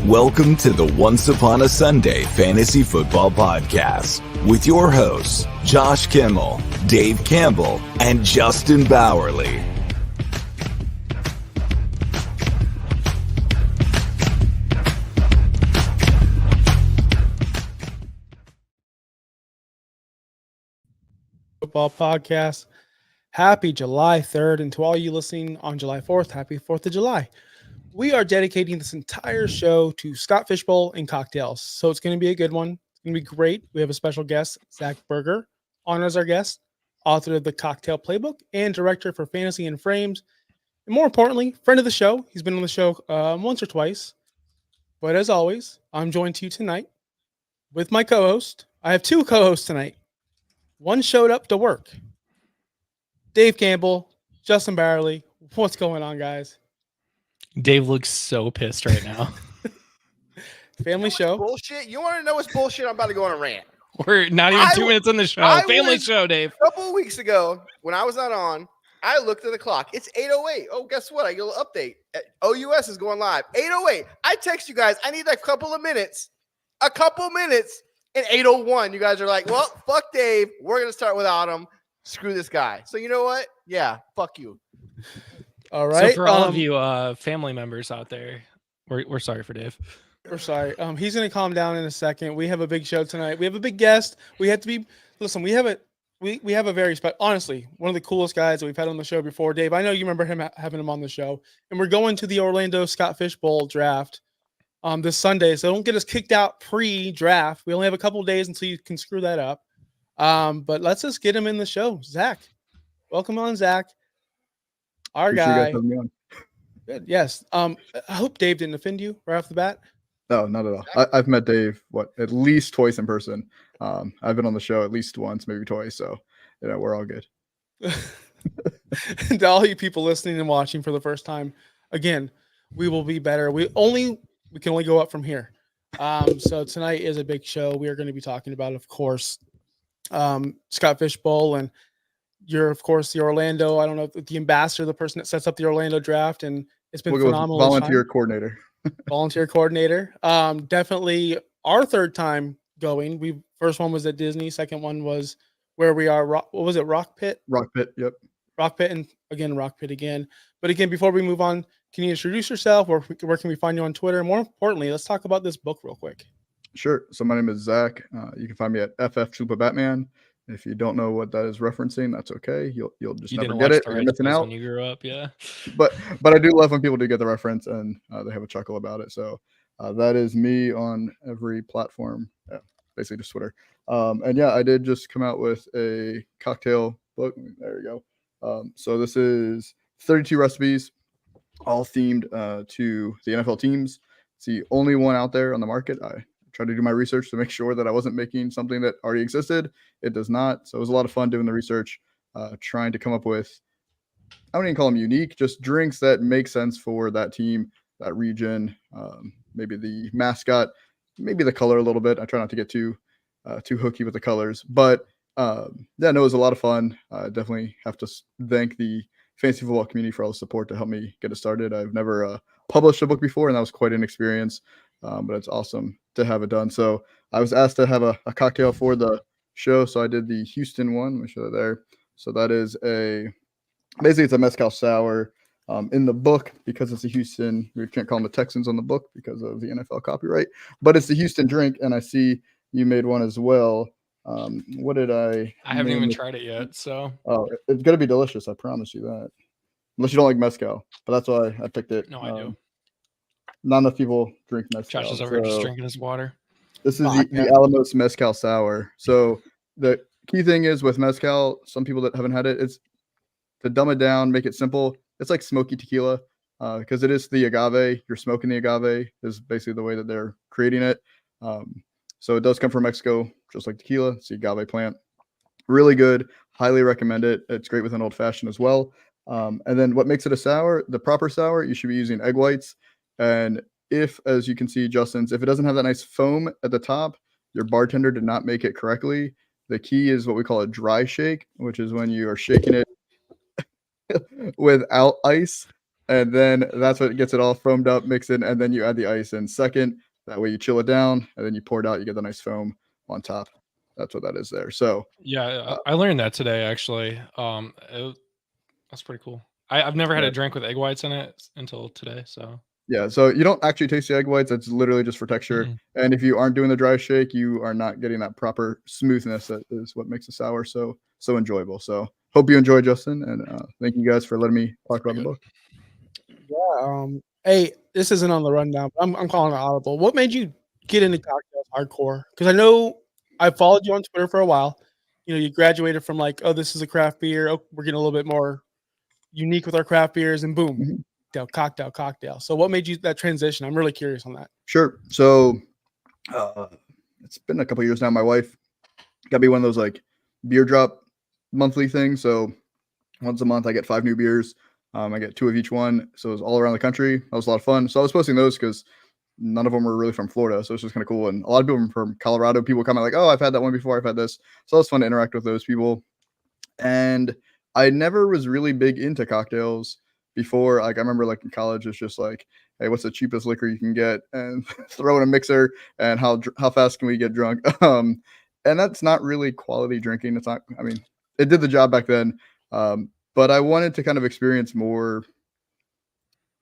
Welcome to the Once Upon a Sunday Fantasy Football Podcast with your hosts, Josh Kimmel, Dave Campbell, and Justin Bowerly. Football Podcast. Happy July 3rd, and to all you listening on July 4th, happy 4th of July. We are dedicating this entire show to Scott Fishbowl and cocktails, so it's going to be a good one. It's going to be great. We have a special guest, Zach Berger, honors our guest, author of the Cocktail Playbook and director for Fantasy and Frames, and more importantly, friend of the show. He's been on the show once or twice, but as always, I'm joined to you tonight with my co-host. I have two co-hosts tonight. One showed up to work. Dave Campbell, Justin Bowerly. What's going on, guys? Dave looks so pissed right now. Family show. Bullshit. You want to know what's bullshit? I'm about to go on a rant. We're not even 2 minutes in the show. Family show, Dave. A couple of weeks ago, when I was not on, I looked at the clock. It's 8:08. Oh, guess what? I get a little update. OUS is going live. 8:08. I text you guys. I need a couple of minutes. A couple minutes. And 8:01, you guys are like, well, fuck Dave. We're going to start without him. Screw this guy. So you know what? Yeah, fuck you. All right. So for all of you family members out there, we're sorry for Dave. We're sorry. He's going to calm down in a second. We have a big show tonight. We have a big guest. We have to be – listen, we have a very – honestly, one of the coolest guys that we've had on the show before. Dave, I know you remember him having him on the show. And we're going to the Orlando Scott Fishbowl draft this Sunday. So don't get us kicked out pre-draft. We only have a couple of days until you can screw that up. But let's just get him in the show. Zach. Welcome on, Zach. Our Appreciate guy. Good. Yes. I hope Dave didn't offend you right off the bat. No, not at all. I've met Dave, at least twice in person. I've been on the show at least once, maybe twice. So, we're all good. And to all you people listening and watching for the first time, again, we will be better. We can only go up from here. So tonight is a big show. We are going to be talking about, of course, Scott Fishbowl, and you're, of course, the Orlando. I don't know, the ambassador, the person that sets up the Orlando draft, and it's been phenomenal. Volunteer coordinator. Volunteer coordinator. Definitely our third time going. First one was at Disney. Second one was where we are. What was it? Rock Pit. Rock Pit. Yep. Rock Pit, and again Rock Pit again. But again, before we move on, can you introduce yourself? Where can we find you on Twitter? More importantly, let's talk about this book real quick. Sure. So my name is Zach. You can find me at FF Chupa Batman. If you don't know what that is referencing, that's okay. You'll just never get it. You're missing out. When you grew up, yeah. But I do love when people do get the reference and they have a chuckle about it. So that is me on every platform. Yeah, basically just Twitter. And yeah, I did just come out with a cocktail book. There we go. So this is 32 recipes, all themed to the NFL teams. It's the only one out there on the market. I tried to do my research to make sure that I wasn't making something that already existed. It does not. So it was a lot of fun doing the research, trying to come up with, I wouldn't even call them unique, just drinks that make sense for that team, that region, maybe the mascot, maybe the color a little bit. I try not to get too hooky with the colors, but yeah, no, it was a lot of fun. I definitely have to thank the fantasy football community for all the support to help me get it started. I've never published a book before, and that was quite an experience. But it's awesome to have it done. So I was asked to have a cocktail for the show. So I did the Houston one. Let me show that there. So that is basically it's a mezcal sour. In the book, because it's a Houston, we can't call them the Texans on the book because of the NFL copyright, but it's the Houston drink. And I see you made one as well. What did I haven't even tried it yet. So it's going to be delicious. I promise you that. Unless you don't like mezcal, but that's why I picked it. No, I do. Not enough people drink mezcal. Josh is over just drinking his water. This is the Alamos Mezcal Sour. So the key thing is with mezcal, some people that haven't had it, it's to dumb it down, make it simple. It's like smoky tequila because it is the agave. You're smoking the agave is basically the way that they're creating it. So it does come from Mexico, just like tequila. It's the agave plant. Really good. Highly recommend it. It's great with an old fashioned as well. And then what makes it a sour, the proper sour, you should be using egg whites. And if, as you can see, Justin's, if it doesn't have that nice foam at the top, your bartender did not make it correctly. The key is what we call a dry shake, which is when you are shaking it without ice. and then that's what gets it all foamed up, mix it, and then you add the ice in second. That way you chill it down, and then you pour it out. You get the nice foam on top. That's what that is there. So Yeah, I learned that today actually. That's pretty cool. I've never had Yeah. a drink with egg whites in it until today. So yeah, so you don't actually taste the egg whites. It's literally just for texture. Mhm. And if you aren't doing the dry shake, you are not getting that proper smoothness that is what makes the sour so enjoyable. So hope you enjoy, Justin, and thank you guys for letting me talk about the book. Yeah. Hey, this isn't on the rundown, but I'm calling it audible. What made you get into cocktails hardcore? Because I know I followed you on Twitter for a while. You know, you graduated from like, oh, this is a craft beer. Oh, we're getting a little bit more unique with our craft beers, and boom, cocktail. So what made you that transition? I'm really curious on that. Sure. So it's been a couple years now. My wife got me one of those like beer drop monthly things. So once a month, I get 5 new beers. I get 2 of each one. So it was all around the country. That was a lot of fun. So I was posting those because none of them were really from Florida. So it's just kind of cool. And a lot of people from Colorado, people comment like, oh, I've had that one before. I've had this. So it was fun to interact with those people. And I never was really big into cocktails before. Like I remember like in college, it's just like, hey, what's the cheapest liquor you can get and throw in a mixer, and how fast can we get drunk? And that's not really quality drinking. It's not, I mean, it did the job back then. But I wanted to kind of experience more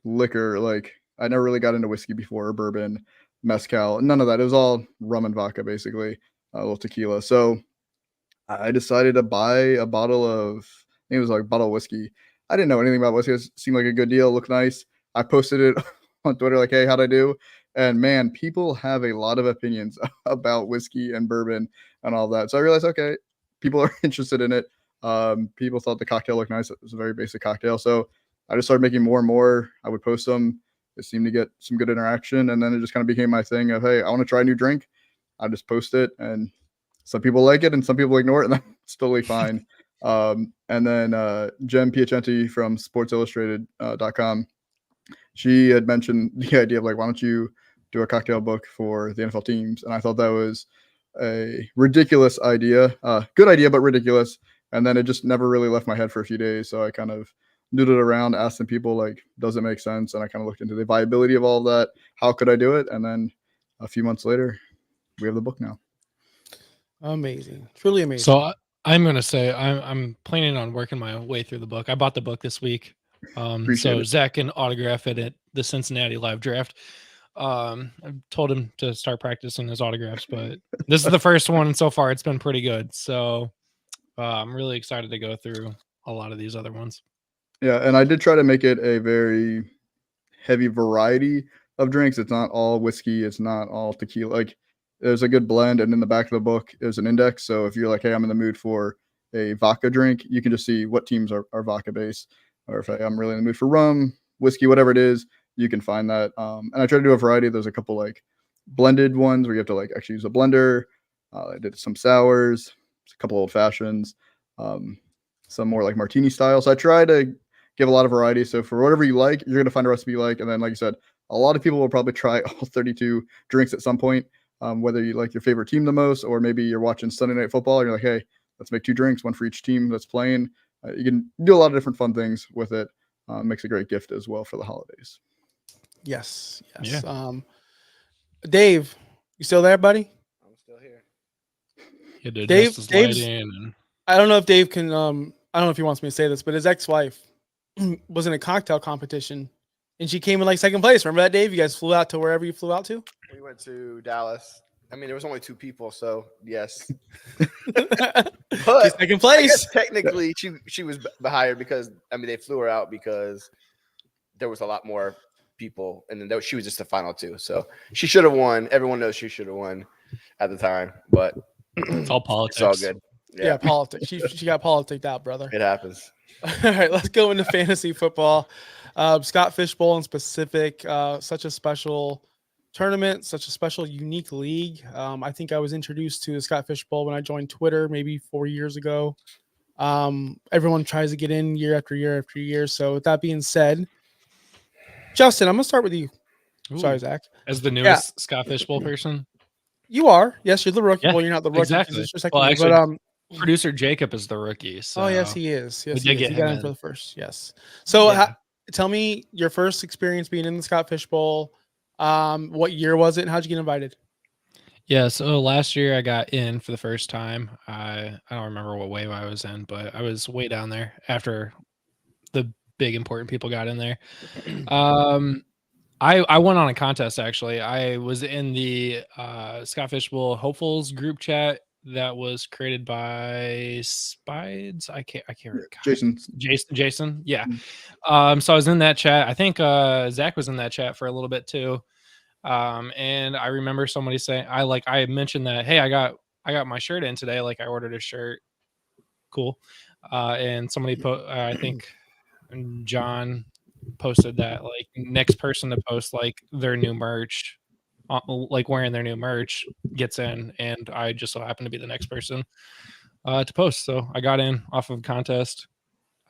liquor. Like I never really got into whiskey before, or bourbon, mezcal, none of that. It was all rum and vodka, basically, a little tequila. So I decided to buy a bottle of, I think it was like a bottle of whiskey. I didn't know anything about whiskey. It seemed like a good deal, looked nice. I posted it on Twitter like, hey, how'd I do? And man, people have a lot of opinions about whiskey and bourbon and all that. So I realized, okay, people are interested in it. People thought the cocktail looked nice. It was a very basic cocktail. So I just started making more and more. I would post them. It seemed to get some good interaction. And then it just kind of became my thing of, hey, I want to try a new drink. I just post it, and some people like it and some people ignore it, and that's totally fine. And then Jen Piacenti from sportsillustrated.com, she had mentioned the idea of like, why don't you do a cocktail book for the NFL teams? And I thought that was a ridiculous idea, good idea, but ridiculous. And then it just never really left my head for a few days. So I kind of noodled around, asked some people like, does it make sense? And I kind of looked into the viability of all of that. How could I do it? And then a few months later, we have the book now. Amazing, truly amazing. So I'm gonna say I'm planning on working my way through the book. I bought the book this week, Appreciate so it. Zach can autograph it at the Cincinnati Live Draft. I've told him to start practicing his autographs, but this is the first one, and so far it's been pretty good. So I'm really excited to go through a lot of these other ones. Yeah, and I did try to make it a very heavy variety of drinks. It's not all whiskey. It's not all tequila. Like there's a good blend, and in the back of the book is an index. So if you're like, hey, I'm in the mood for a vodka drink, you can just see what teams are vodka based. Or if I'm really in the mood for rum, whiskey, whatever it is, you can find that. And I try to do a variety. There's a couple like blended ones where you have to like actually use a blender. I did some sours, a couple old fashions, some more like martini style. So I try to give a lot of variety. So for whatever you like, you're going to find a recipe you like. And then, like you said, a lot of people will probably try all 32 drinks at some point, whether you like your favorite team the most, or maybe you're watching Sunday Night Football and you're like, hey, let's make 2 drinks, one for each team that's playing. You can do a lot of different fun things with it. Makes a great gift as well for the holidays. Yes. Yeah. Dave, you still there, buddy? I'm still here. You did Dave's- just Dave's- and I don't know if Dave can. I don't know if he wants me to say this, but his ex-wife was in a cocktail competition, and she came in like second place. Remember that, Dave? You guys flew out to wherever you flew out to. We went to Dallas. I mean, there was only 2 people, so yes. She's But second I place. guess technically she was hired because I mean they flew her out because there was a lot more people, and then she was just the final 2. So she should have won. Everyone knows she should have won at the time, but it's all politics. it's all good. Yeah, politics. She got politicked out, brother. It happens. All right, let's go into fantasy football. Scott Fishbowl in specific, such a special tournament, such a special, unique league. I think I was introduced to the Scott Fishbowl when I joined Twitter maybe 4 years ago. Everyone tries to get in year after year after year. So with that being said, Justin, I'm gonna start with you. Ooh. Sorry, Zach. As the newest Scott Fishbowl person, You are. Yes, you're the rookie. Yeah, Well, you're not the rookie. 'cause exactly. it's your second Well, year, actually, but producer Jacob is the rookie. So oh yes, he is. Yes, we he did is. get He got him in for in. the first. Yes. So Yeah. tell me your first experience being in the Scott Fish Bowl. What year was it, and how'd you get invited? Yeah, so last year I got in for the first time. I don't remember what wave I was in, but I was way down there after the big important people got in there. I went on a contest actually. I was in the Scott Fish Bowl hopefuls group chat that was created by Spides. I can't remember. Jason. Yeah. So I was in that chat. I think Zach was in that chat for a little bit too. And I remember somebody saying, I mentioned that, hey, I got my shirt in today. Like I ordered a shirt. Cool. And somebody I think John posted that like next person to post like their new merch, like wearing their new merch gets in. And I just so happened to be the next person to post. So I got in off of a contest,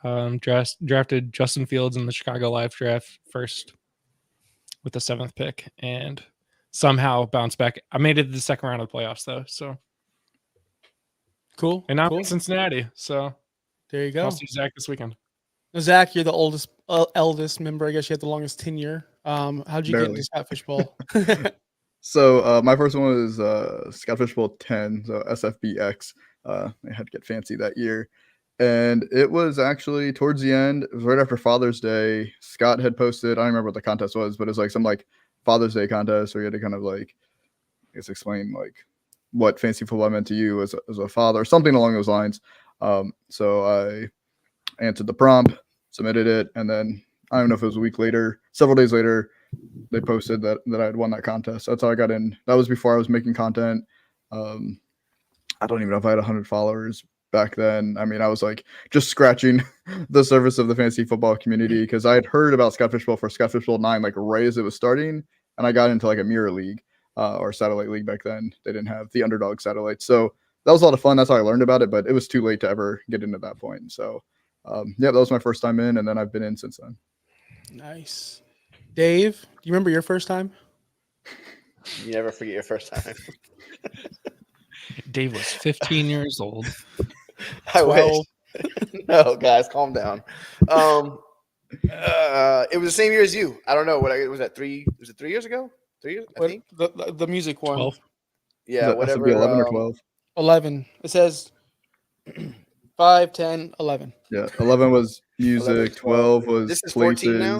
drafted Justin Fields in the Chicago Live draft first with the 7th pick and somehow bounced back. I made it to the second round of the playoffs though. So cool. And now I'm in Cincinnati. So there you go. I'll see Zach this weekend. Now, Zach, you're the eldest member. I guess you had the longest tenure. How'd you get into Scott Fish Bowl? So my first one was Scott Fish Bowl 10, so SFBX. I had to get fancy that year. And it was actually towards the end. It was right after Father's Day. Scott had posted, I don't remember what the contest was, but it was like some like Father's Day contest where you had to kind of like, I guess, explain like what fantasy football meant to you as a father, or something along those lines. So I answered the prompt, submitted it, and then I don't know if it was a week later, several days later, they posted that I had won that contest. That's how I got in. That was before I was making content. I don't even know if I had 100 followers back then. I mean, I was like just scratching the surface of the fantasy football community because I had heard about Scott Fish Bowl for Scott Fish Bowl 9 like right as it was starting, and I got into like a mirror league or satellite league back then. They didn't have the underdog satellite, so that was a lot of fun. That's how I learned about it, but it was too late to ever get into that point. So yeah, that was my first time in, and then I've been in since then. Nice. Dave, do you remember your first time? You never forget your first time. Dave was 15 years old. I wish. No, guys, calm down. It was the same year as you. I don't know what was that. Was it 3 years ago? 3 years, I think. The music one. 12. Yeah, whatever. 11 or 12. 11. It says 5, 10, 11. Yeah, 11 was music. 11, 12 was this is places. 14 now?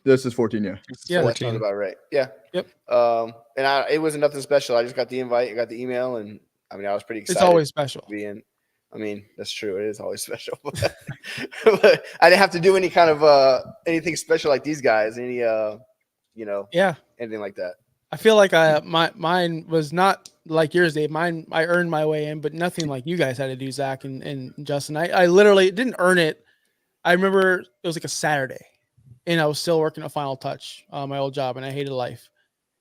This is 14. Yeah. Yeah, that sounds about right. Yeah. Yep. And it wasn't nothing special. I just got the invite. I got the email, and I mean, I was pretty excited. It's always special. To be in. I mean, that's true. It is always special. But I didn't have to do any kind of anything special like these guys. Any anything like that. I feel like mine was not like yours, Dave. Mine, I earned my way in, but nothing like you guys had to do, Zach and Justin. I literally didn't earn it. I remember it was like a Saturday, and I was still working at Final Touch, my old job, and I hated life.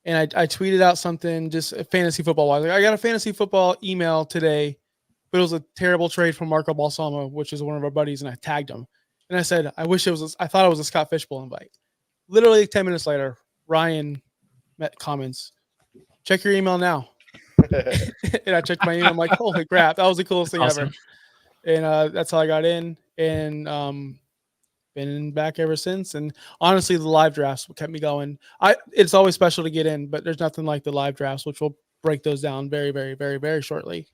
And I tweeted out something just fantasy football wise. Like, I got a fantasy football email today, but it was a terrible trade from Marco Balsamo, which is one of our buddies, and I tagged him. And I said, I thought it was a Scott Fish Bowl invite. Literally 10 minutes later, Ryan comments, check your email now. And I checked my email. I'm like, holy crap, that was the coolest thing ever. And that's how I got in, and been back ever since. And honestly, the live drafts kept me going. It's always special to get in, but there's nothing like the live drafts, which we'll break those down very, very, very, very shortly.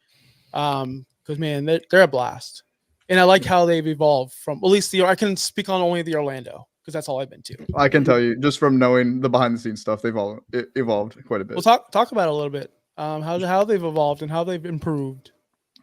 Because man, they're a blast. And I like how they've evolved from, at least I can speak on only the Orlando, because that's all I've been to. I can tell you just from knowing the behind the scenes stuff, they've all evolved quite a bit. We'll talk about it a little bit. How they've evolved and how they've improved.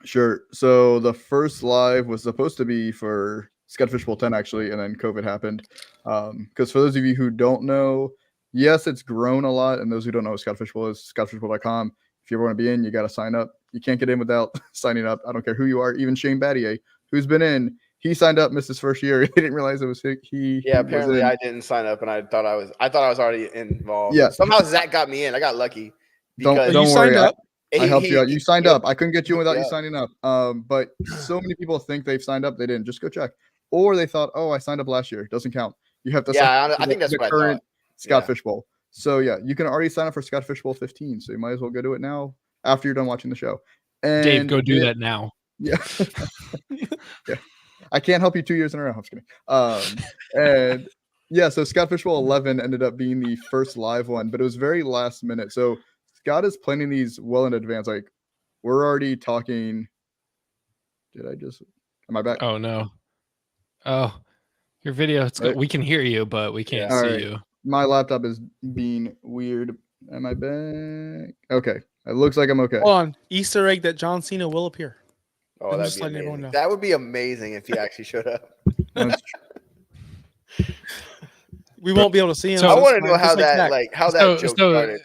Sure. So the first live was supposed to be for Scott Fish Bowl 10 actually, and then COVID happened. Because for those of you who don't know, yes, it's grown a lot, and those who don't know what Scott Fish Bowl is, scottfishbowl.com. If you ever want to be in, you got to sign up. You can't get in without signing up. I don't care who you are. Even Shane Battier, who's been in, he signed up, missed his first year. He didn't realize it was he. Yeah, apparently I didn't sign up, and I thought I was already involved. Yeah. Somehow Zach got me in. I got lucky. Don't you worry. Signed up. I helped you out. You signed up. I couldn't get you in without you signing up. But so many people think they've signed up. They didn't. Just go check. Or they thought, oh, I signed up last year. It doesn't count. You have to sign I think that's the what current I thought. Scott Fish Bowl. So yeah, you can already sign up for Scott Fish Bowl 15. So you might as well go do it now after you're done watching the show. And Dave, go do that now. Yeah. Yeah. I can't help you 2 years in a row. I'm just kidding. And yeah, so Scott Fishbowl 11 ended up being the first live one, but it was very last minute. So Scott is planning these well in advance. Like we're already talking. Am I back? Oh no. Oh, your video. Right. We can hear you, but we can't All see right. you. My laptop is being weird. Am I back? Okay. It looks like I'm okay. Hold on. Easter egg that John Cena will appear. Oh, I'm that'd just be letting everyone amazing. know. That would be amazing if he actually showed up. That's We won't be able to see him. So- I so want to it's know fine, how just that Zach. how that joke So, started.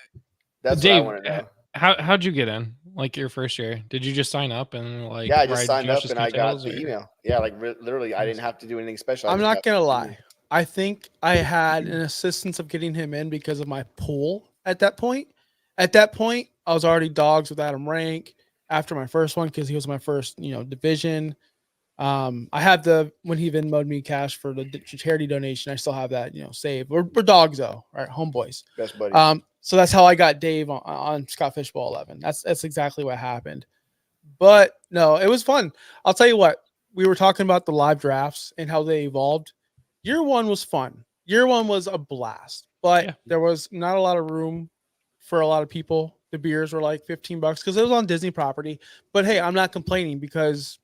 That's Dave, what I want to know. how'd you get in? Like your first year? Did you just sign up and like? Yeah, I just ride signed up Josh's and I got coattails, the or- email. Yeah, like literally, I didn't have to do anything special. I I'm just not got gonna the lie. email. I think I had an assistance of getting him in because of my pool at that point. At that point, I was already dogs with Adam Rank after my first one because he was my first, division. I have when he Venmo'd me cash for the charity donation. I still have that, saved. We're dogs though, right? Homeboys. Best buddy. So that's how I got Dave on Scott Fishbowl 11. That's exactly what happened. But no, it was fun. I'll tell you what. We were talking about the live drafts and how they evolved. Year one was fun. Year one was a blast, but there was not a lot of room for a lot of people. The beers were like $15 because it was on Disney property. But hey, I'm not complaining because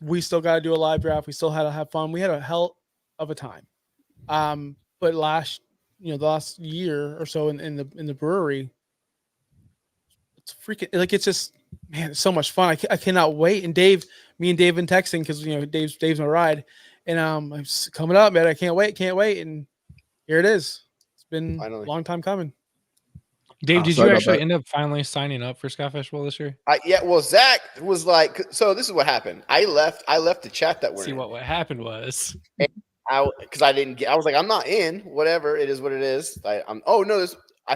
we still got to do a live draft. We still had to have fun. We had a hell of a time. But the last year or so in the brewery, it's freaking like it's just it's so much fun. I cannot wait. And me and Dave been texting because Dave's my ride, and I'm coming up, man. I can't wait, and here it is. It's been Finally. a long time coming. Dave, did sorry you about actually that. end up finally signing up for Scott Fishbowl this year? Well, Zach was like, so this is what happened. I left the chat that we're See in. what happened was Because I was like, I'm not in. Whatever, it is what it is. I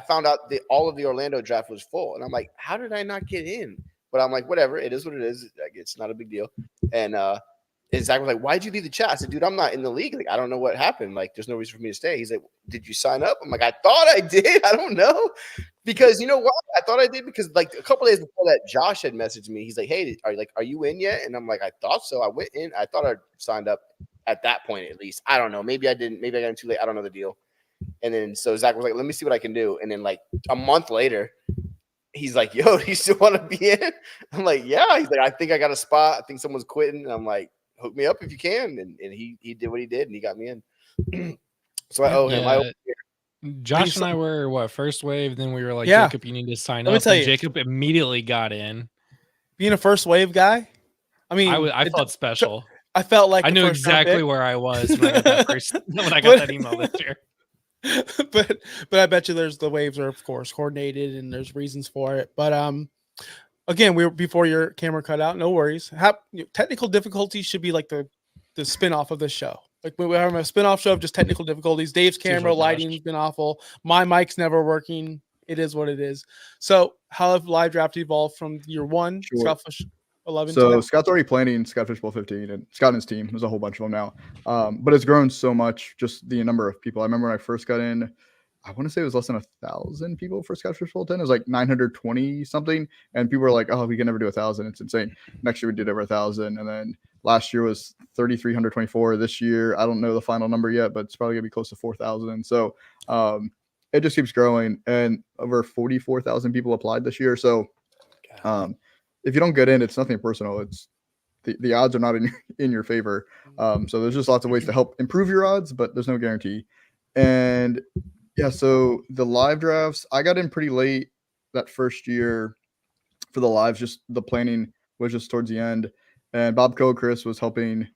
found out that all of the Orlando draft was full, and I'm like, how did I not get in? But I'm like, whatever, it is what it is. Like, it's not a big deal. And Zach was like, why'd you leave the chat? I said, dude, I'm not in the league. Like, I don't know what happened. Like, there's no reason for me to stay. He's like, did you sign up? I'm like, I thought I did. I don't know. Because you know what? I thought I did because like a couple days before that, Josh had messaged me. He's like, hey, are you in yet? And I'm like, I thought so. I went in. I thought I signed up at that point at least. I don't know. Maybe I didn't. Maybe I got in too late. I don't know the deal. And then so Zach was like, let me see what I can do. And then like a month later, he's like, yo, do you still want to be in? I'm like, yeah. He's like, I think I got a spot. I think someone's quitting. And I'm like, hook me up if you can. And he did what he did and he got me in. So I owe him. I owe him. Josh and I were first wave. Then we were like, Yeah. Jacob, you need to sign Let me up. tell And you. Jacob immediately got in. Being a first wave guy, I mean, I felt special. I felt like I a knew first round exactly pick. where I was when I got that email this year. but I bet you the waves are of course coordinated and there's reasons for it. But again, we were before your camera cut out. No worries. Technical difficulties should be like the spinoff of this show. Like we have a spinoff show of just technical difficulties. Dave's camera lighting's been awful. My mic's never working. It is what it is. So how have live draft evolved from year one? Sure. Scott Fish 11. So Scott's already planning Scott Fishbowl 15, and Scott and his team. There's a whole bunch of them now, but it's grown so much. Just the number of people. I remember when I first got in, I want to say it was less than 1,000 people for Scott Fishbowl 10. It was like 920 something, and people were like, "Oh, we can never do 1,000. It's insane." Next year we did over 1,000, and then last year was 3,324. This year, I don't know the final number yet, but it's probably gonna be close to 4,000. So it just keeps growing, and over 44,000 people applied this year. So if you don't get in, it's nothing personal. It's the odds are not in your favor. So there's just lots of ways to help improve your odds, but there's no guarantee. And yeah, so the live drafts, I got in pretty late that first year for the lives. Just the planning was just towards the end, and Bob Chris was helping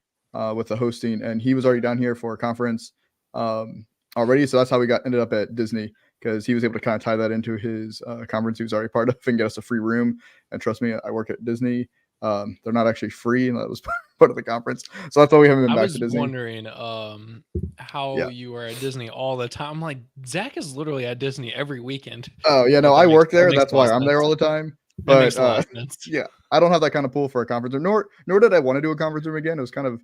with the hosting, and he was already down here for a conference already. So that's how we ended up at Disney, because he was able to kind of tie that into his conference he was already part of and get us a free room. And trust me, I work at Disney. They're not actually free, and that was part of the conference. So that's why we haven't been back to Disney. I was wondering how you were at Disney all the time. I'm like, Zach is literally at Disney every weekend. Oh yeah, no, I work there. That's why I'm there all the time. That makes But a lot of sense. yeah, I don't have that kind of pool for a conference room. Nor did I want to do a conference room again. It was kind of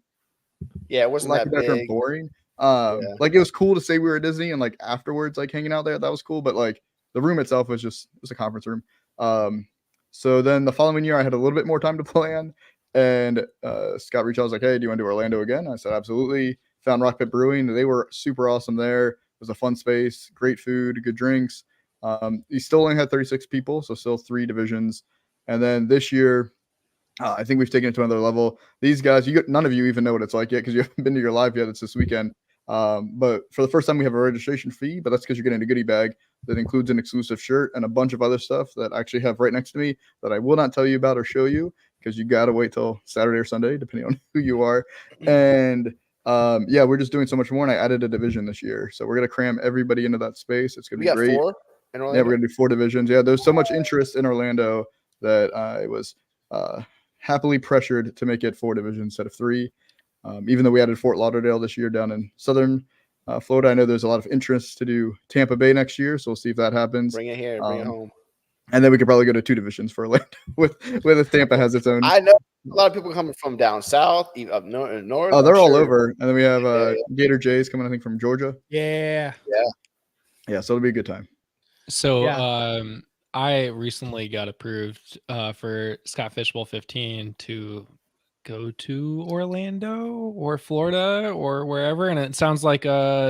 Yeah, it wasn't that big. boring. Like it was cool to say we were at Disney and like afterwards, like hanging out there, that was cool. But like the room itself was a conference room. So then the following year I had a little bit more time to plan, And Scott reached out, was like, "Hey, do you want to do Orlando again?" I said, "Absolutely." Found Rock Pit Brewing. They were super awesome there. It was a fun space, great food, good drinks. He still only had 36 people, so still 3 divisions. And then this year, I think we've taken it to another level. These guys, none of you even know what it's like yet because you haven't been to your live yet. It's this weekend. But for the first time, we have a registration fee, but that's because you're getting a goodie bag that includes an exclusive shirt and a bunch of other stuff that I actually have right next to me that I will not tell you about or show you because you got to wait till Saturday or Sunday, depending on who you are. And yeah, we're just doing so much more. And I added a division this year. So we're going to cram everybody into that space. It's going to be great. 4 in Orlando? Yeah, we're going to do 4 divisions. Yeah, there's so much interest in Orlando that I was happily pressured to make it 4 divisions instead of 3. Even though we added Fort Lauderdale this year down in southern Florida, I know there's a lot of interest to do Tampa Bay next year. So we'll see if that happens. Bring it here. Bring it home. And then we could probably go to 2 divisions for Orlando with if Tampa has its own. I know a lot of people coming from down south, even up north. Oh, they're all over. And then we have Gator Jays coming, I think, from Georgia. Yeah. Yeah, so it'll be a good time. So Yeah. I recently got approved for Scott Fishbowl 15 to go to Orlando or Florida or wherever, and it sounds like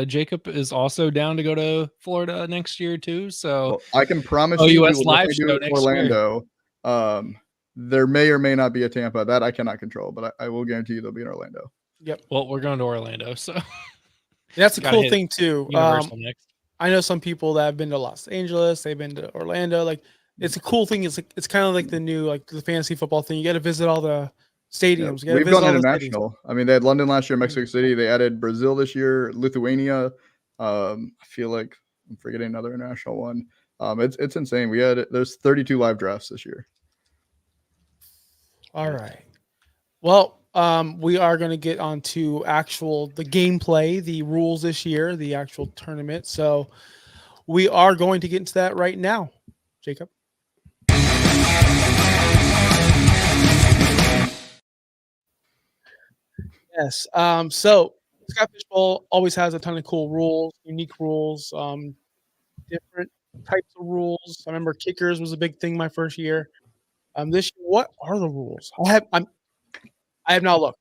Jacob is also down to go to Florida next year too. So Well, I can promise OUS you we will live definitely do show it next Orlando. There may or may not be a Tampa that I cannot control, but I will guarantee you they'll be in Orlando. well, we're going to Orlando, so That's a Gotta cool hit thing too. Universal next. I know some people that have been to Los Angeles, they've been to Orlando. Like, it's a cool thing. It's kind of like the new, like the fantasy football thing. You got to visit all the stadiums. You gotta We've visit gone all the stadiums. international. I mean, they had London last year, Mexico City. They added Brazil this year, Lithuania. I feel like I'm forgetting another international one. It's insane. There's 32 live drafts this year. All right. Well, we are going to get on to the gameplay, the rules this year, the actual tournament. So we are going to get into that right now, Jacob. Yes. So Scott Fishbowl always has a ton of cool rules, unique rules, different types of rules. I remember kickers was a big thing my first year. This year, what are the rules? I have not looked.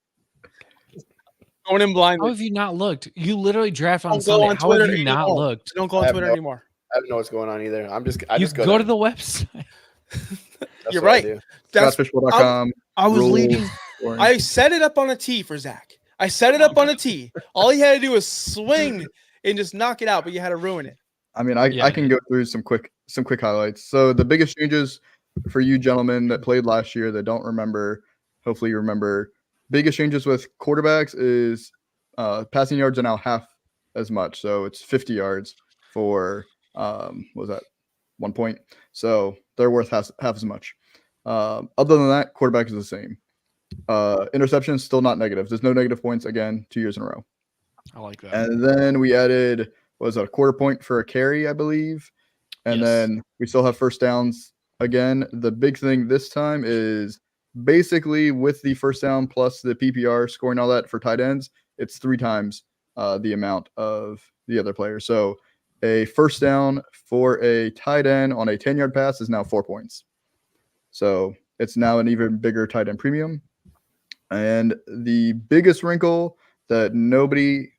Going in blind. How have you not looked? You literally draft on Don't go Sunday. on How Twitter have you not anymore. looked? I don't go on I have Twitter no- anymore. I don't know what's going on either. I You just go there. to the website. That's You're what I right. do. That's Scottfishbowl.com. I was rules, leading. scoring. I set it up on a tee for Zach. I set it up on a tee. All he had to do was swing and just knock it out, but you had to ruin it. I mean, I can go through some quick highlights. So the biggest changes for you gentlemen that played last year that don't remember, hopefully you remember, biggest changes with quarterbacks is passing yards are now half as much. So it's 50 yards for what was that? 1 point. So they're worth half as much. Other than that, quarterback is the same. Interceptions still not negative. There's no negative points again 2 years in a row. I like that. And then we added a quarter point for a carry, I believe. And Yes. then we still have first downs again. The big thing this time is basically with the first down plus the PPR scoring all that for tight ends, it's 3 times the amount of the other players. So a first down for a tight end on a 10-yard pass is now 4 points. So it's now an even bigger tight end premium. And the biggest wrinkle that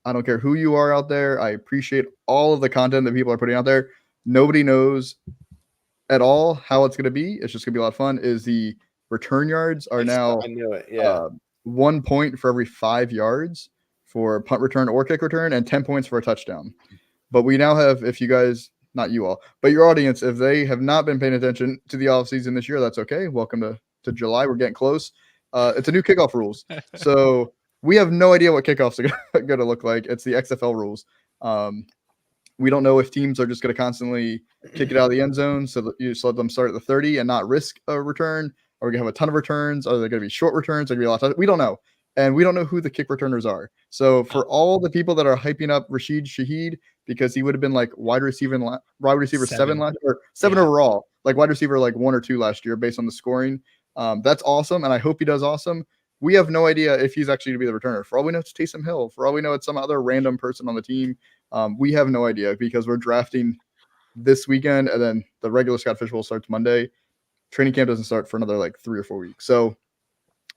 I don't care who you are out there, I appreciate all of the content that people are putting out there. Nobody knows at all how it's going to be. It's just going to be a lot of fun. Is the return yards are now I knew it. Yeah. 1 point for every 5 yards for punt return or kick return and 10 points for a touchdown. But we now have, if you guys, not you all, but your audience, if they have not been paying attention to the offseason this year, that's okay. Welcome to July. We're getting close. It's a new kickoff rules. So we have no idea what kickoffs are going to look like. It's the XFL rules. We don't know if teams are just going to constantly kick it out of the end zone. So that you just let them start at the 30 and not risk a return. Are we going to have a ton of returns? Are they going to be short returns? Are going to be a lot of, we don't know. And we don't know who the kick returners are. So for all the people that are hyping up Rashid Shaheed, because he would have been like wide receiver 7 last or 7 overall, like wide receiver like 1 or 2 last year based on the scoring. That's awesome. And I hope he does awesome. We have no idea if he's actually going to be the returner. For all we know, it's Taysom Hill. For all we know, it's some other random person on the team. We have no idea because we're drafting this weekend and then the regular Scott Fishbowl starts Monday. Training camp doesn't start for another like 3 or 4 weeks. So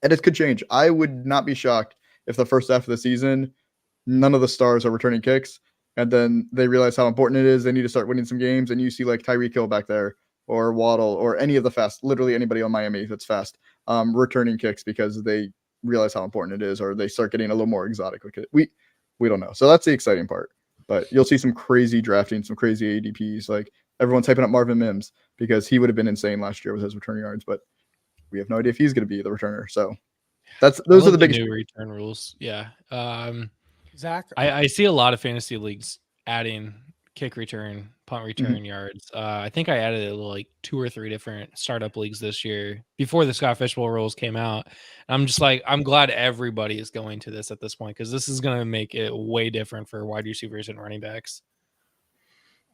And it could change. I would not be shocked if the first half of the season, none of the stars are returning kicks, and then they realize how important it is. They need to start winning some games, and you see like Tyreek Hill back there, or Waddle, or any of the fast, literally anybody on Miami that's fast, returning kicks because they realize how important it is, or they start getting a little more exotic with it. We don't know. So that's the exciting part. But you'll see some crazy drafting, some crazy ADPs. Like everyone's typing up Marvin Mims because he would have been insane last year with his return yards, but we have no idea if he's going to be the returner. So those are the biggest new return rules. Yeah. Zach, I see a lot of fantasy leagues adding kick return, punt return yards. I think I added like 2 or 3 different startup leagues this year before the Scott Fishbowl rules came out. I'm just like, I'm glad everybody is going to this at this point because this is going to make it way different for wide receivers and running backs.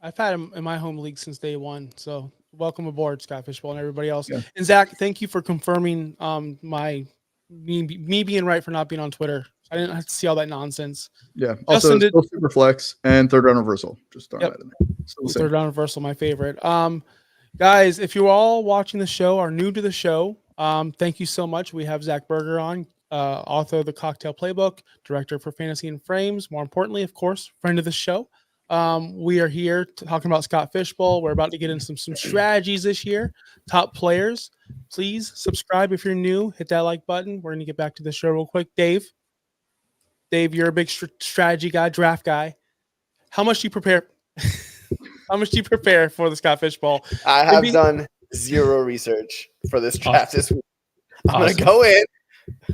I've had him in my home league since day one. So welcome aboard, Scott Fishbowl and everybody else. Yeah. And Zach, thank you for confirming me being right for not being on Twitter. I didn't have to see all that nonsense. Yeah. Also, Justin still super flex and third round reversal. Just throwing Yep. that in there. Still the same. Third round reversal, my favorite. Guys, if you're all watching the show, are new to the show, thank you so much. We have Zach Berger on, author of the Cocktail Playbook, director for Fantasy and Frames. More importantly, of course, friend of the show. We are here talking about Scott Fishbowl. We're about to get into some strategies this year. Top players. Please subscribe if you're new. Hit that like button. We're going to get back to the show real quick. Dave, you're a big strategy guy, draft guy. How much do you prepare? How much do you prepare for the Scott Fishbowl? I have done zero research for this draft this week. I'm Awesome. gonna go in.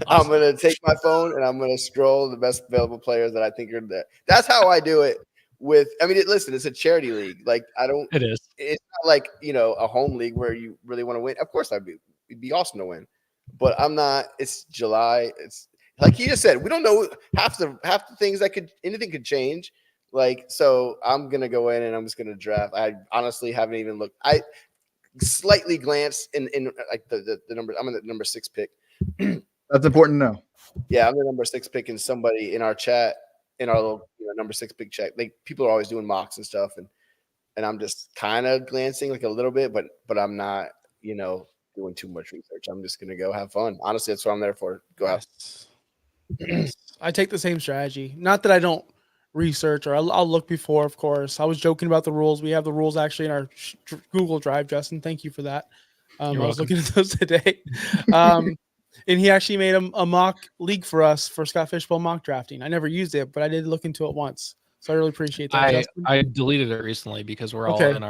I'm Awesome. gonna take my phone and I'm gonna scroll the best available players that I think are there. That's how I do it. Listen, it's a charity league. Like It is. it's not like a home league where you really want to win. Of course, it'd be awesome to win, but I'm not. It's July. It's like he just said. We don't know half the things anything could change. Like, so I'm gonna go in and I'm just gonna draft. I honestly haven't even looked. I slightly glanced in like the number. I'm in the number 6 pick. That's important to know. Yeah, I'm the number 6 pick, and somebody in our chat, in our little number 6 pick chat, like people are always doing mocks and stuff, and I'm just kind of glancing like a little bit, but I'm not doing too much research. I'm just gonna go have fun. Honestly, that's what I'm there for. Go have. Yes. I take the same strategy. Not that I don't research or I'll look before, of course. I was joking about the rules. We have the rules actually in our Google Drive, Justin. Thank you for that. I was looking at those today. And he actually made a mock league for us for Scott Fishbowl mock drafting. I never used it, but I did look into it once. So I really appreciate that. Justin. I deleted it recently because we're all Okay. in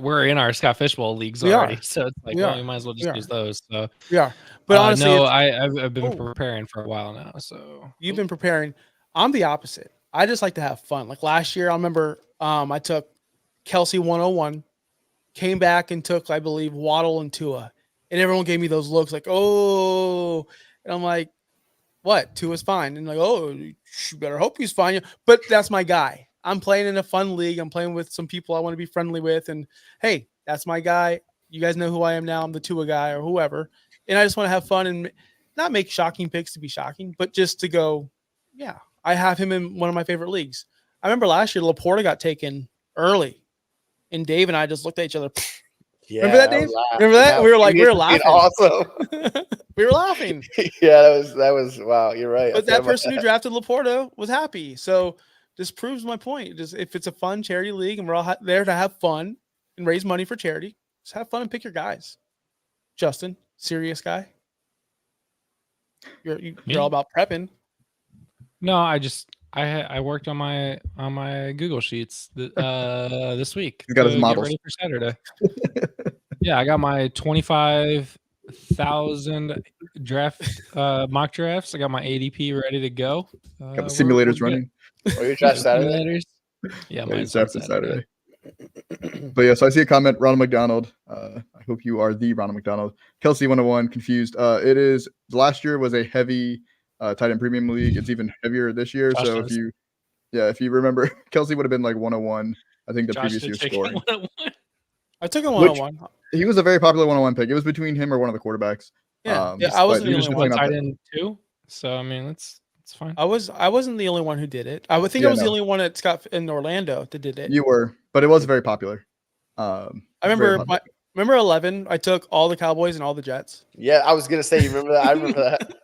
we're in our Scott Fishbowl leagues We already. are. So it's like, We well, are. we might as well We just are. use those. So Yeah. But honestly, no, it's- I've been Oh. preparing for a while now. So you've been preparing. I'm the opposite. I just like to have fun. Like last year, I remember I took Kelsey 101, came back and took, I believe, Waddle and Tua. And everyone gave me those looks like, oh. And I'm like, what? Tua's fine. And like, oh, you better hope he's fine. But that's my guy. I'm playing in a fun league. I'm playing with some people I want to be friendly with. And hey, that's my guy. You guys know who I am now. I'm the Tua guy or whoever. And I just want to have fun and not make shocking picks to be shocking, but just to go, yeah, I have him in one of my favorite leagues. I remember last year, Laporta got taken early. And Dave and I just looked at each other. Yeah, Remember that, Dave? Remember that? We were like, we were laughing. Awesome. We were laughing. Yeah, that was wow. You're right. But that person who drafted Laporta was happy. So this proves my point. Just if it's a fun charity league and we're all there to have fun and raise money for charity, just have fun and pick your guys. Justin, serious guy. You're all about prepping. no, I worked on my Google Sheets this week. He's got his to get models. ready for Saturday. Yeah, I got my 25,000 draft mock drafts. I got my ADP ready to go. Got the simulators running. Oh, your draft Saturday. Simulators. Yeah, Yeah, mine's it's after Saturday. But yeah, so I see a comment, Ronald McDonald. I hope you are the Ronald McDonald. Kelsey 101, confused. It is last year was a heavy tight end premium league. It's even heavier this year. Josh So knows. if you remember, Kelsey would have been like 101. I think the Josh previous did year's take score. it 101. I took a one-on-one. He was a very popular 101 pick. It was between him or one of the quarterbacks. Yeah, but I wasn't he the was only one. definitely not Tight the- end too. So I mean, it's fine. I wasn't the only one who did it. I would think Yeah, I was the no. only one at Scott in Orlando that did it. You were, but it was very popular. I remember Remember 11? I took all the Cowboys and all the Jets. Yeah, I was gonna say, you remember that? I remember that.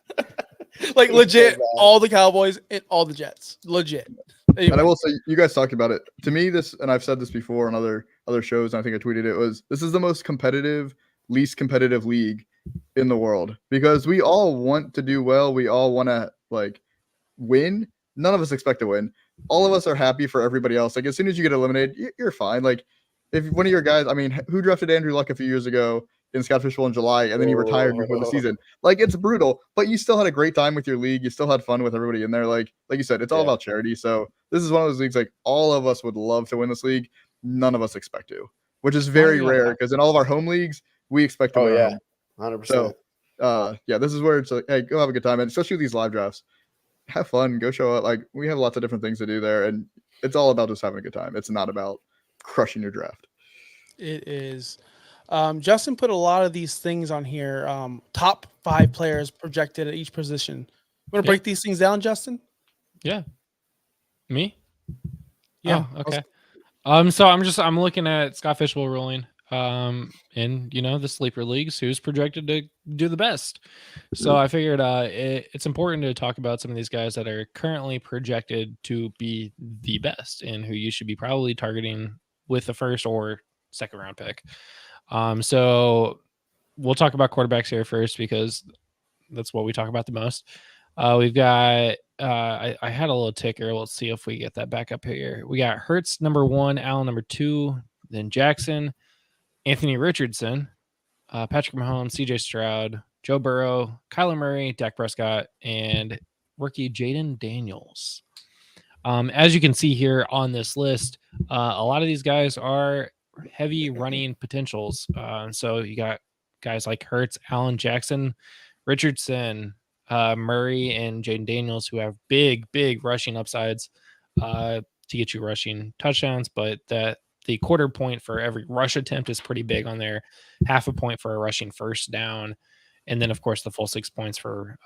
Like It was so legit, bad. all the Cowboys and all the Jets. Legit. And I Anyway, will say, you guys talked about it. To me, this, and I've said this before on other shows, and I think I tweeted it, was this is the most competitive, least competitive league in the world, because we all want to do well. We all want to like win. None of us expect to win. All of us are happy for everybody else. Like as soon as you get eliminated, you're fine. Like if one of your guys, I mean, who drafted Andrew Luck a few years ago in Scott Fishbowl in July, and then he retired before the season? Like it's brutal, but you still had a great time with your league. You still had fun with everybody in there. Like you said, it's all Yeah. about charity. So this is one of those leagues like all of us would love to win this league. None of us expect to, which is very yeah. rare because in all of our home leagues, we expect to Oh win. our yeah, home. 100%. So yeah, this is where it's like, hey, go have a good time, and especially with these live drafts, have fun, go show up. Like we have lots of different things to do there, and it's all about just having a good time. It's not about crushing your draft. it is. Justin put a lot of these things on here. Top 5 players projected at each position. You want to Yeah. break these things down, Justin? Me? Yeah. Oh, okay. So I'm looking at Scott Fishbowl ruling. In the sleeper leagues, who's projected to do the best. So I figured it's important to talk about some of these guys that are currently projected to be the best and who you should be probably targeting with the first or second round pick. So we'll talk about quarterbacks here first because that's what we talk about the most. We've got I had a little ticker. Let's see if we get that back up here. We got Hurts number 1, Allen number 2, then Jackson, Anthony Richardson, Patrick Mahomes, CJ Stroud, Joe Burrow, Kyler Murray, Dak Prescott, and rookie Jaden Daniels. As you can see here on this list, a lot of these guys are heavy running potentials. So you got guys like Hurts, Allen, Jackson, Richardson, Murray, and Jaden Daniels who have big rushing upsides to get you rushing touchdowns, but that the quarter point for every rush attempt is pretty big on there. Half a point for a rushing first down. And then, of course, the full 6 points for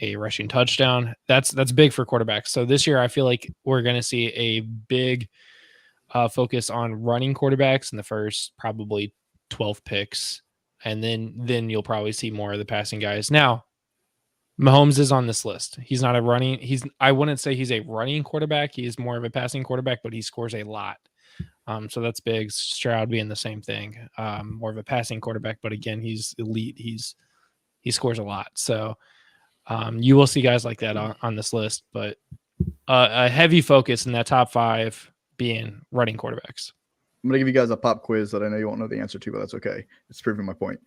a rushing touchdown. That's big for quarterbacks. So this year, I feel like we're going to see a big focus on running quarterbacks in the first probably 12 picks. And then you'll probably see more of the passing guys. Now, Mahomes is on this list. He's not a running. I wouldn't say he's a running quarterback. He's more of a passing quarterback, but he scores a lot. So that's big. Stroud being the same thing, more of a passing quarterback, but again, he's elite. He scores a lot. So you will see guys like that on this list, but a heavy focus in that top 5 being running quarterbacks. I'm going to give you guys a pop quiz that I know you won't know the answer to, but that's okay. It's proving my point.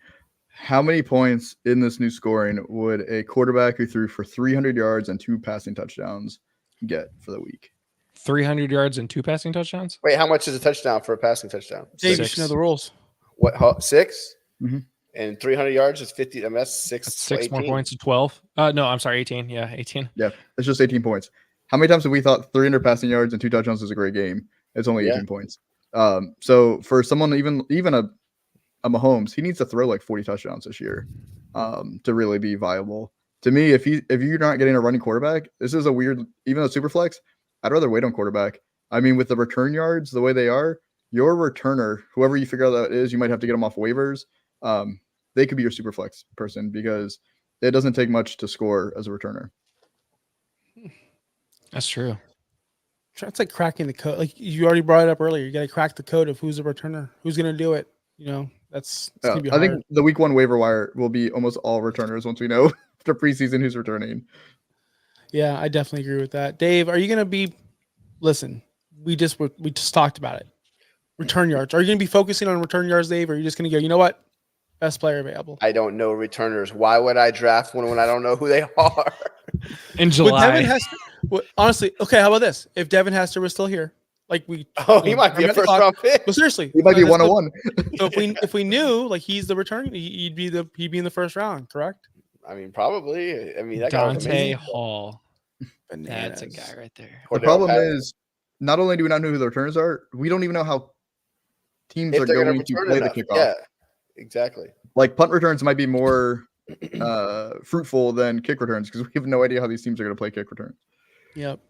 How many points in this new scoring would a quarterback who threw for 300 yards and 2 passing touchdowns get for the week? 300 yards and 2 passing touchdowns? Wait, how much is a touchdown for a passing touchdown? Dave, you 6. should know the rules. What? 6? Mhm. And 300 yards is 50. I mean, that's 6. That's 6 more 18. points to 12. No, I'm sorry, 18. Yeah, 18. Yeah, it's just 18 points. How many times have we thought 300 passing yards and 2 touchdowns is a great game? It's only 18 points. So for someone even a Mahomes, he needs to throw like 40 touchdowns this year to really be viable. To me, if you're not getting a running quarterback, this is a weird. Even though super flex, I'd rather wait on quarterback. I mean, with the return yards the way they are, your returner, whoever you figure out that is, you might have to get them off waivers. They could be your super flex person because it doesn't take much to score as a returner. That's true. It's like cracking the code. Like you already brought it up earlier. You got to crack the code of who's a returner, who's going to do it. That's going to be I hard. think the week 1 waiver wire will be almost all returners once we know after preseason who's returning. Yeah, I definitely agree with that. Dave, are you going to be? Listen, we just talked about it. Return yards. Are you going to be focusing on return yards, Dave? Or are you just going to go? You know what? Best player available. I don't know returners. Why would I draft one when I don't know who they are? In Would July. Devin Hester, honestly, okay. How about this? If Devin Hester was still here, like we, He might be I'm a at the first clock. round pick. But seriously, He might be that's 101. So if we knew like he's the return, he'd be in the first round, correct? I mean, probably. I mean, that guy was Dante amazing. Hall. Bananas. That's a guy right there. The Cordell problem Patterson. is, not only do we not know who the returners are, we don't even know how teams If are they're going going to to return play the enough. kickoff. Yeah, exactly. Like punt returns might be more fruitful than kick returns because we have no idea how these teams are going to play kick returns. Yep.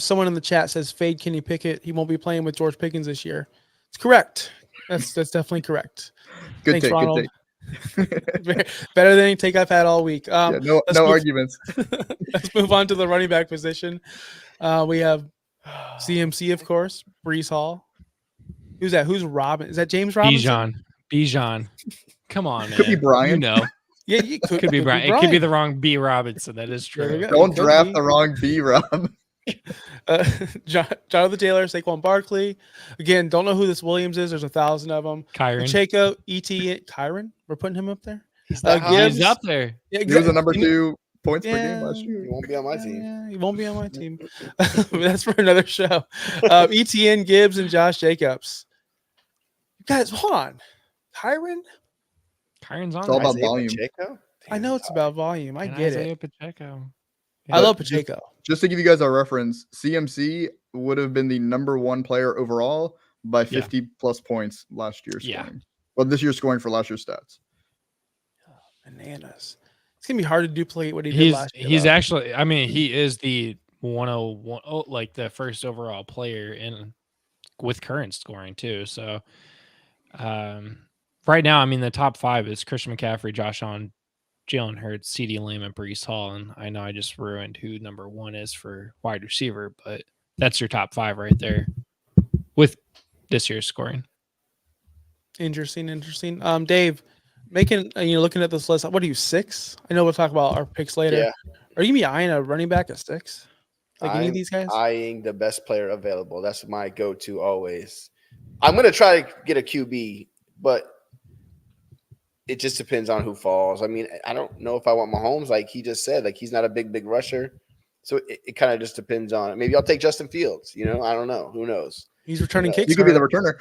Someone in the chat says fade Kenny Pickett. He won't be playing with George Pickens this year. It's correct. That's definitely correct. Good Thanks, take. Ronald. Good take. Better than any take I've had all week. Yeah, no let's move- arguments. Let's move on to the running back position. We have CMC, of course, Brees Hall. Who's that? Who's Robin? Is that James Robinson? Bijan. Come on, man. Could be Brian. You know, Yeah, you could be Brian. It could be the wrong B Robinson. That is There we true. go. Don't Could draft be. the wrong B, Rob. Jonathan Taylor, Saquon Barkley. Again, don't know who this Williams is. There's 1,000 of them. Kyron. Pacheco, ET, Kyron. We're putting him up there. He's that high? Gibbs. He's up there. Yeah, He was the number you know- 2 points per game Yeah. last year. He won't be on my team. Yeah, he won't be on my team. That's for another show. ETN, Gibbs, and Josh Jacobs. Guys, hold on. Kyron? Kyron's on It's all there. about Isaiah volume. Pacheco? I know it's about volume. I And get Isaiah it. Pacheco. I love But Pacheco. Just to give you guys a reference, CMC would have been the number 1 player overall by 50 plus points last year Yeah. scoring. Well, this year's scoring for last year's stats. Bananas. It's gonna be hard to duplicate what he did last year. He's though. actually. I mean, he is the 101, like the first overall player in with current scoring too. So, right now, I mean, the top 5 is Christian McCaffrey, Josh Allen, Jalen Hurts, CeeDee Lamb, and Brees Hall. And I know I just ruined who number 1 is for wide receiver, but that's your top 5 right there with this year's scoring. Interesting. Dave, looking at this list, what are you, 6? I know we'll talk about our picks later. Yeah. Are you gonna be eyeing a running back at 6? Like any of these guys? Eyeing the best player available. That's my go-to always. I'm gonna try to get a QB, but it just depends on who falls. I mean, I don't know if I want Mahomes, like he just said, like he's not a big rusher. So it kind of just depends on it. Maybe I'll take Justin Fields, I don't know. Who knows? He's returning kicks. You could be the or- returner.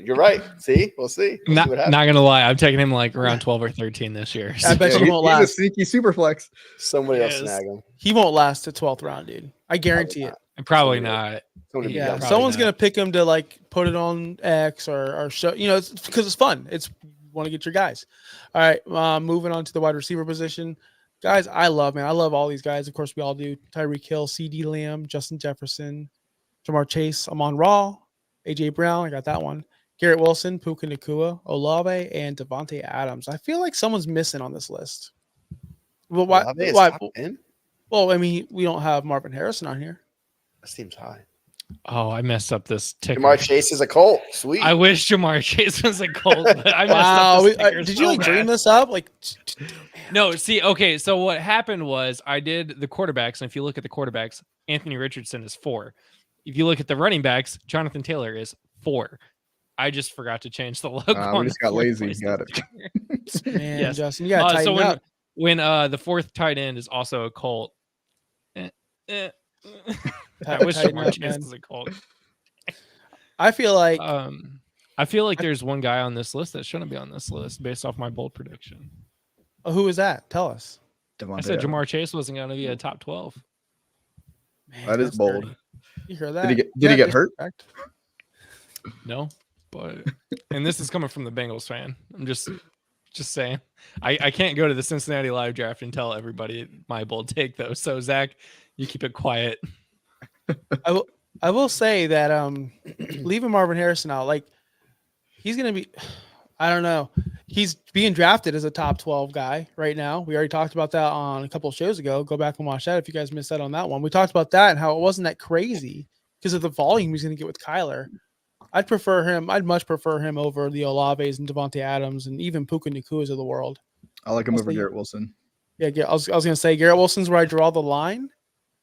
You're right. See? We'll see. We'll Not, see what happens. not gonna lie, I'm taking him like around 12 or 13 this year. I bet Yeah, you won't he's a last. sneaky super flex. Somebody else Yes. snag him. He won't last to 12th round, dude. I guarantee it. Probably not. Somebody Yeah, Yeah, else. probably someone's not. gonna pick him to like put it on X or show. It's because it's fun. It's want to get your guys. All right, moving on to the wide receiver position, guys. I love all these guys. Of course, we all do. Tyreek Hill, CeeDee Lamb, Justin Jefferson, Jamar Chase, Amon Ra, AJ Brown. I got that one. Garrett Wilson, Puka Nacua, Olave, and Devontae Adams. I feel like someone's missing on this list. Well, why? Olave is Why? top 10? Well, I mean, we don't have Marvin Harrison on here. That seems high. Oh, I messed up this ticker. Jamar Chase is a Colt. Sweet. I wish Jamar Chase was a Colt. But I messed Wow, up this ticker did so you like dream bad. this up? Like, No, see, okay. So what happened was I did the quarterbacks, and if you look at the quarterbacks, Anthony Richardson is 4. If you look at the running backs, Jonathan Taylor is 4. I just forgot to change the logo. We on just the got fourth lazy. place Got it. ticker. man, Yes. Justin, you gotta tighten So up. when the 4th tight end is also a Colt. I wish Tighten Jamar up, Chase man. was a Colt. I feel like I feel like there's one guy on this list that shouldn't be on this list based off my bold prediction. who is that? Tell us. I said Jamar Chase wasn't going to be a top 12. Man, That is that's bold. dirty. You hear that? Did he get hurt? disrespect. No, but and this is coming from the Bengals fan. I'm just saying. I can't go to the Cincinnati live draft and tell everybody my bold take though. So Zach, you keep it quiet. I will say that leaving Marvin Harrison out, like he's gonna be, I don't know. He's being drafted as a top 12 guy right now. We already talked about that on a couple of shows ago. Go back and watch that if you guys missed out on that one. We talked about that and how it wasn't that crazy because of the volume he's gonna get with Kyler. I'd much prefer him over the Olaves and Devontae Adams and even Puka Nacuas of the world. I like him over Mostly- Garrett Wilson. Yeah, I was going to say Garrett Wilson's where I draw the line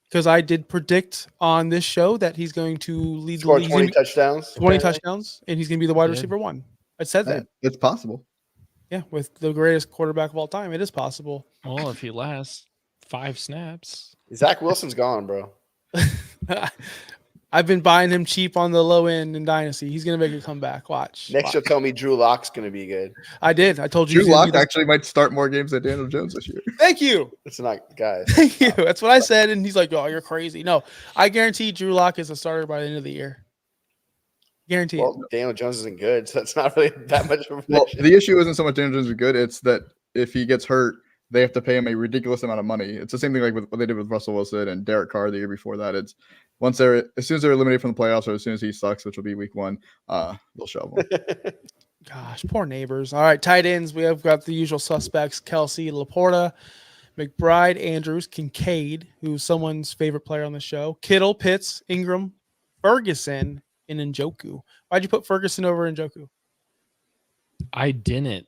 because I did predict on this show that he's going to lead the Scored league. 20 touchdowns. 20 apparently. touchdowns, and he's going to be the wide Did. receiver 1. I said Hey, that. it's possible. Yeah, with the greatest quarterback of all time, it is possible. Well, if he lasts 5 snaps. Zach Wilson's gone, bro. I've been buying him cheap on the low end in Dynasty. He's going to make a comeback. Watch. Next, Watch. you'll tell me Drew Lock's going to be good. I did. I told you. Drew he's gonna Lock be the- actually might start more games than Daniel Jones this year. Thank you. It's not, guys. Thank you. That's what I said. And he's like, oh, you're crazy. No, I guarantee Drew Lock is a starter by the end of the year. Guarantee it. Well, Daniel Jones isn't good, so it's not really that much of a Well, prediction. the issue isn't so much Daniel Jones is good; it's that if he gets hurt, they have to pay him a ridiculous amount of money. It's the same thing like with what they did with Russell Wilson and Derek Carr the year before that. as soon as they're eliminated from the playoffs, or as soon as he sucks, which will be week 1, they'll shove him. Gosh, poor neighbors. All right, tight ends. We have got the usual suspects: Kelsey, Laporta, McBride, Andrews, Kincaid, who's someone's favorite player on the show, Kittle, Pitts, Ingram, Ferguson, and Njoku. Why'd you put Ferguson over Njoku? I didn't.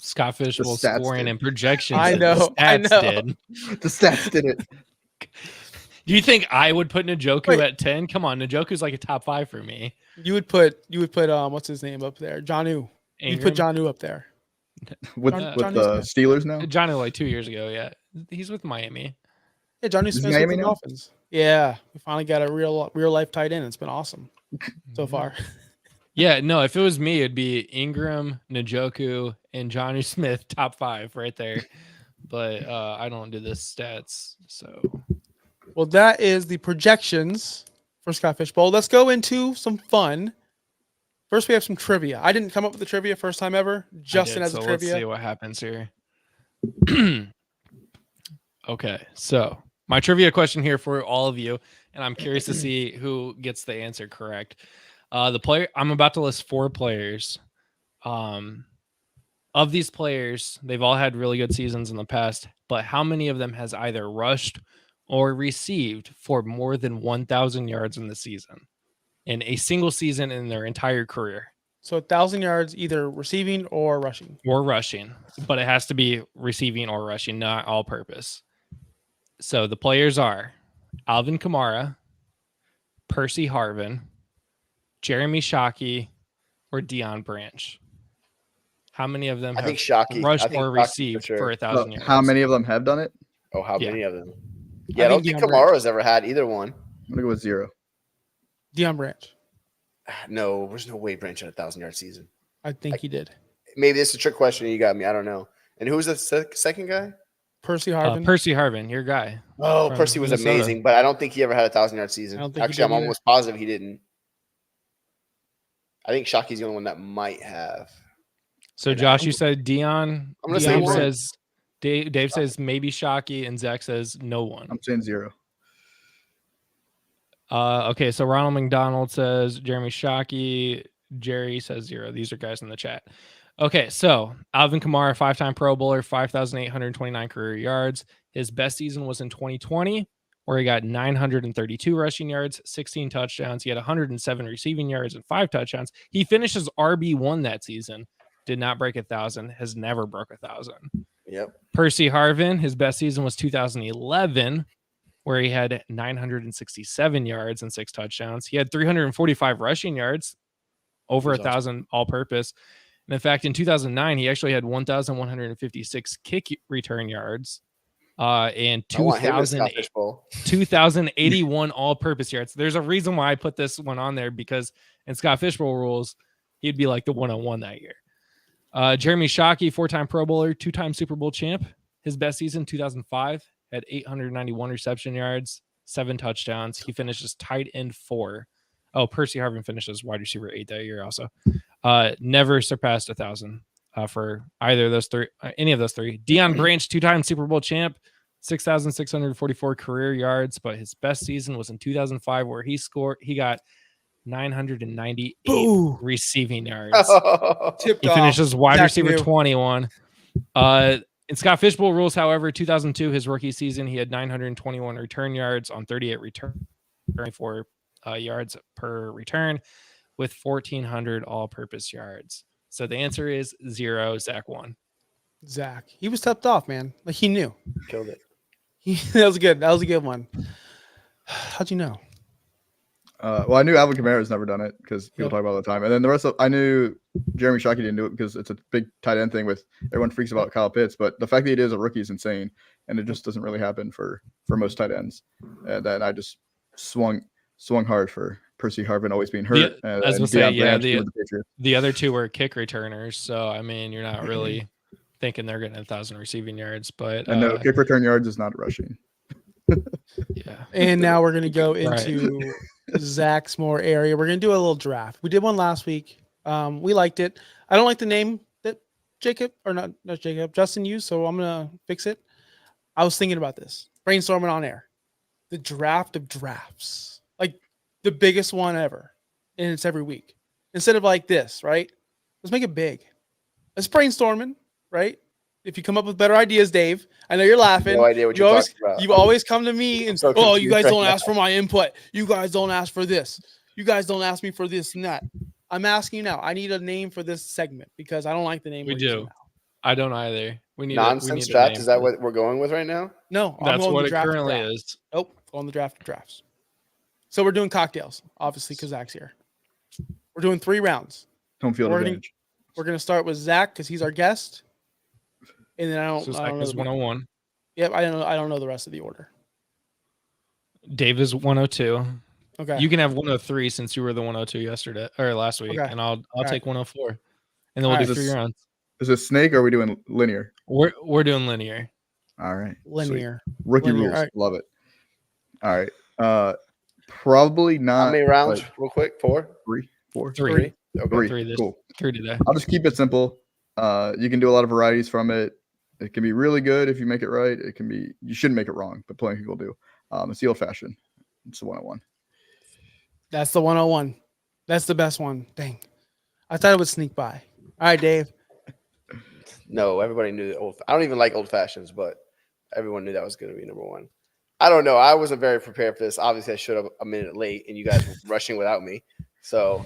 Scott Fishbowl stats scoring did. and projections. I The know, I stats know. did. The stats did it. Do you think I would put Njoku Wait. at 10? Come on, Njoku's like a top 5 for me. You would put what's his name up there? Jonnu. You'd put Jonnu Jonnu up there. With Johnny the Steelers now? like 2 years ago. Yeah, he's with Miami. Yeah, Johnny Is Smith's with Miami the now? Dolphins. Yeah, we finally got a real life tight end. It's been awesome so far. Yeah, no, if it was me, it'd be Ingram, Njoku, and Johnny Smith, top 5 right there. But I don't do the stats, so Well, that is the projections for Scott Fishbowl. Let's go into some fun. First, we have some trivia. I didn't come up with the trivia first time ever. Justin has so the let's see trivia. what happens here. Okay, so my trivia question here for all of you, and I'm curious to see who gets the answer correct. The player I'm about to list 4 players. Of these players, they've all had really good seasons in the past, but how many of them has either rushed or received for more than 1,000 yards in the season, in a single season in their entire career? So 1,000 yards, either receiving or rushing. Or rushing, but it has to be receiving or rushing, not all purpose. So the players are Alvin Kamara, Percy Harvin, Jeremy Shockey, or Deion Branch. How many of them I have think Shockey. rushed I think or Shockey for received sure. for 1,000 yards? How many of them have done it? Oh, how Yeah. many of them? Yeah, I don't think Deion Branch. Kamara's ever had either one. I'm gonna go with 0. Deion Branch. No, there's no way Branch had a 1,000-yard season. I think he did. Maybe it's a trick question. You got me. I don't know. And who's the second guy? Percy Harvin. Percy Harvin, your guy. Oh, From Percy was Minnesota. amazing, but I don't think he ever had a 1,000-yard season. I don't think he Actually, did I'm either. almost positive he didn't. I think Shockey's the only one that might have. So And Josh, you said Deion. I'm gonna say Deion one. says Dave says maybe Shockey, and Zach says no one. I'm saying 0. Okay, so Ronald McDonald says Jeremy Shockey. Jerry says 0. These are guys in the chat. Okay, so Alvin Kamara, 5-time Pro Bowler, 5,829 career yards. His best season was in 2020, where he got 932 rushing yards, 16 touchdowns. He had 107 receiving yards and 5 touchdowns. He finished as RB1 that season. Did not break 1,000. Has never broke 1,000. Yep. Percy Harvin, his best season was 2011, where he had 967 yards and 6 touchdowns. He had 345 rushing yards, over That's 1,000 all-purpose. And in fact, in 2009, he actually had 1,156 kick return yards and I want him as Scott Fishbowl. 2,081 all-purpose yards. There's a reason why I put this one on there, because in Scott Fishbowl rules, he'd be like the one-on-one that year. Jeremy Shockey, 4-time Pro Bowler, 2-time Super Bowl champ. His best season, 2005, had 891 reception yards, 7 touchdowns. He finishes tight end 4. Oh, Percy Harvin finishes wide receiver 8 that year also. Never surpassed 1,000 for either of those 3, any of those 3. Deion Branch, 2-time Super Bowl champ, 6,644 career yards, but his best season was in 2005, where he got 998 Boo. receiving yards. Tipped He off. finishes wide Zach receiver knew. 21. In Scott Fishbowl rules, however, 2002, his rookie season, he had 921 return yards on 38 return, 24 yards per return, with 1,400 all-purpose yards. So the answer is 0. Zach won. Zach. He was tipped off, man. Like he knew. Killed it. That was good. That was a good one. How'd you know? Well, I knew Alvin Kamara's never done it because people Yep. talk about it all the time. And then the rest of I knew Jeremy Shockey didn't do it because it's a big tight end thing with everyone freaks about Kyle Pitts. But the fact that he is a rookie is insane. And it just doesn't really happen for most tight ends. And then I just swung hard for Percy Harvin always being hurt. Yeah, and I was gonna and say, Deion yeah, Branch the- with the Patriots. The other 2 were kick returners. So, I mean, you're not really thinking they're getting 1,000 receiving yards. But And no, kick return yards is not rushing. yeah. And now we're gonna go Right. into Zach's more area. We're gonna do a little draft. We did one last week. We liked it. I don't like the name that Jacob or not Jacob, Justin used, so I'm gonna fix it. I was thinking about this, brainstorming on air. The draft of drafts. the biggest one ever, and it's every week. Instead of like this, right? Let's make it big. Let's brainstorming, right? If you come up with better ideas, Dave, I know you're laughing. No idea what you're talking about. You always come to me and so oh, you confused guys right don't now. ask for my input. You guys don't ask for this. You guys don't ask me for this and that. I'm asking you now. I need a name for this segment because I don't like the name. We we're using do. now. I don't either. We need Nonsense a draft. name Is that for what we're going with right now? No, I'm That's going what the it draft to currently draft. is. Nope, on the draft to drafts. So we're doing cocktails, obviously, because Zach's here. We're doing 3 rounds. Home field We're advantage. We're gonna start with Zach because he's our guest, and then I So don't Zach know. is 101. Yep, I don't know the rest of the order. Dave is 102. Okay, You can have 103 since you were the 102 yesterday or last week, Okay. and I'll right. take 104, and then we'll All do right. 3 rounds. Is it snake or are we doing linear? We're doing linear. All right. Sweet. linear. Rookie Linear, rules. all right. Love it. All right. Probably not. How many rounds? like, Real quick. 4. 3, 4, 3. Okay. 3. 3 this Cool. 3 today. I'll just keep it simple. You can do a lot of varieties from it. It can be really good if you make it right. It can be, you shouldn't make it wrong, but plenty of people do. It's the old fashioned. It's the 101. That's the 101. That's the best one. Dang, I thought it would sneak by. All right, Dave. No, everybody knew the old. I don't even like old fashions, but everyone knew that was going to be number 1. I don't know. I wasn't very prepared for this. Obviously, I showed up a minute late, and you guys were rushing without me. So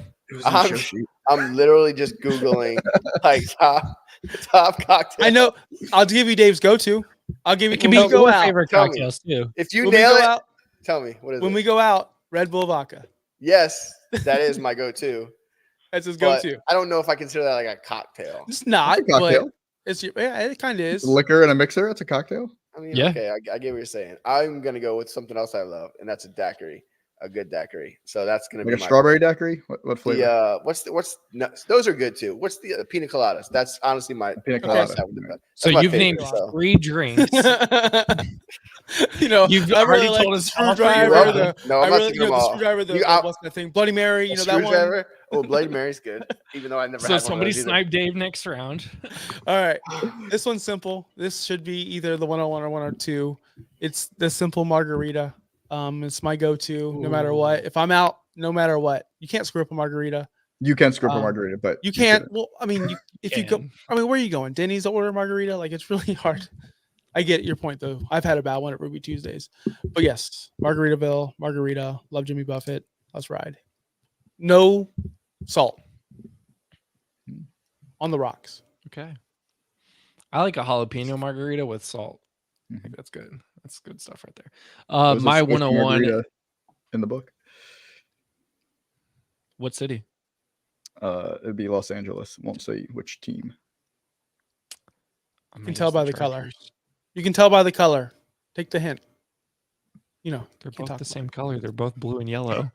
I'm literally just Googling like top cocktails. I know. I'll give you Dave's go-to. I'll give you. It can when be we go your out. favorite Tell me. cocktails too. If you When we nail go it, out, tell me what is when it? we go out, Red Bull vodka. Yes, that is my go-to. That's his But go-to. I don't know if I consider that like a cocktail. It's not, It's a cocktail. but it's yeah, it kind of is. Liquor and a mixer. It's a cocktail. I mean, Yeah. okay, I get what you're saying. I'm gonna go with something else I love, and that's a daiquiri, a good daiquiri. So that's gonna Like be a strawberry daiquiri. What flavor? what's no, those are good too. What's the pina coladas? That's honestly my Pina Okay. colada. that's So my you've favorite, named so. 3 drinks. You know, You've I already really like told the us all 3 screwdriver. rounds. No, I I'm not really, taking you know, them the all. screwdriver. The, You- I- what's that thing? Bloody Mary. You A know that one. screwdriver. Oh, Bloody Mary's good, even though I never. So had somebody one of those either. snipe Dave next round. All right, this one's simple. This should be either the 101 or 102. It's the simple margarita. It's my go-to no matter what. If I'm out, no matter what, you can't screw up a margarita. You can screw up a Um, margarita, but You can't. shouldn't. Well, I mean, if you go, Can. I mean, where are you going? Denny's to order a margarita? Like it's really hard. I get your point though. I've had a bad one at Ruby Tuesdays, but yes, Margaritaville, margarita. Love Jimmy Buffett. Let's ride. No salt on the rocks. Okay. I like a jalapeno margarita with salt. I Mhm. think that's good. That's good stuff right there. There's a My Swiss 101. margarita in the book. What city? It'd be Los Angeles. Won't say which team. I can mean, tell it's by the color. Chargers. You can tell by the color. Take the hint. You know, They're can't both talk the about same color. They're both blue and yellow.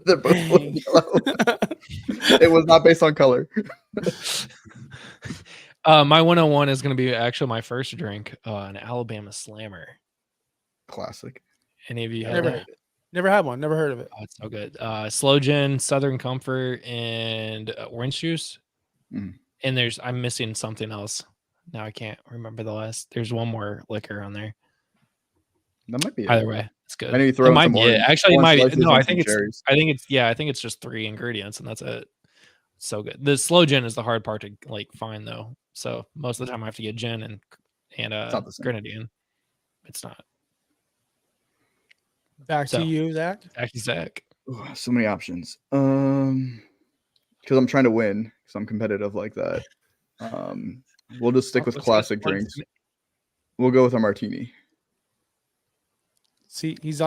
They're both blue and yellow. It was not based on color. My 101 is going to be actually my first drink, an Alabama Slammer. Classic. Any of you had Never, that? never had one. Never heard of it. Oh, it's so good. Slow gin, Southern Comfort, and orange juice. Mm. And I'm missing something else. Now I can't remember the last. There's one more liquor on there. That might be it. Either way, it's good. I know you It throw in might some be it. orange- Actually, it orange might be. slices No, and I some think it's. cherries. I think it's just 3 ingredients, and that's it. So good. The slow gin is the hard part to like find though. So most of the time I have to get gin and not the same. grenadine. It's not. Back So. to you, Zach. Zach. Ooh, so many options. Because I'm trying to win, because I'm competitive like that. We'll just stick with What's classic that- drinks. We'll go with a martini. See, he's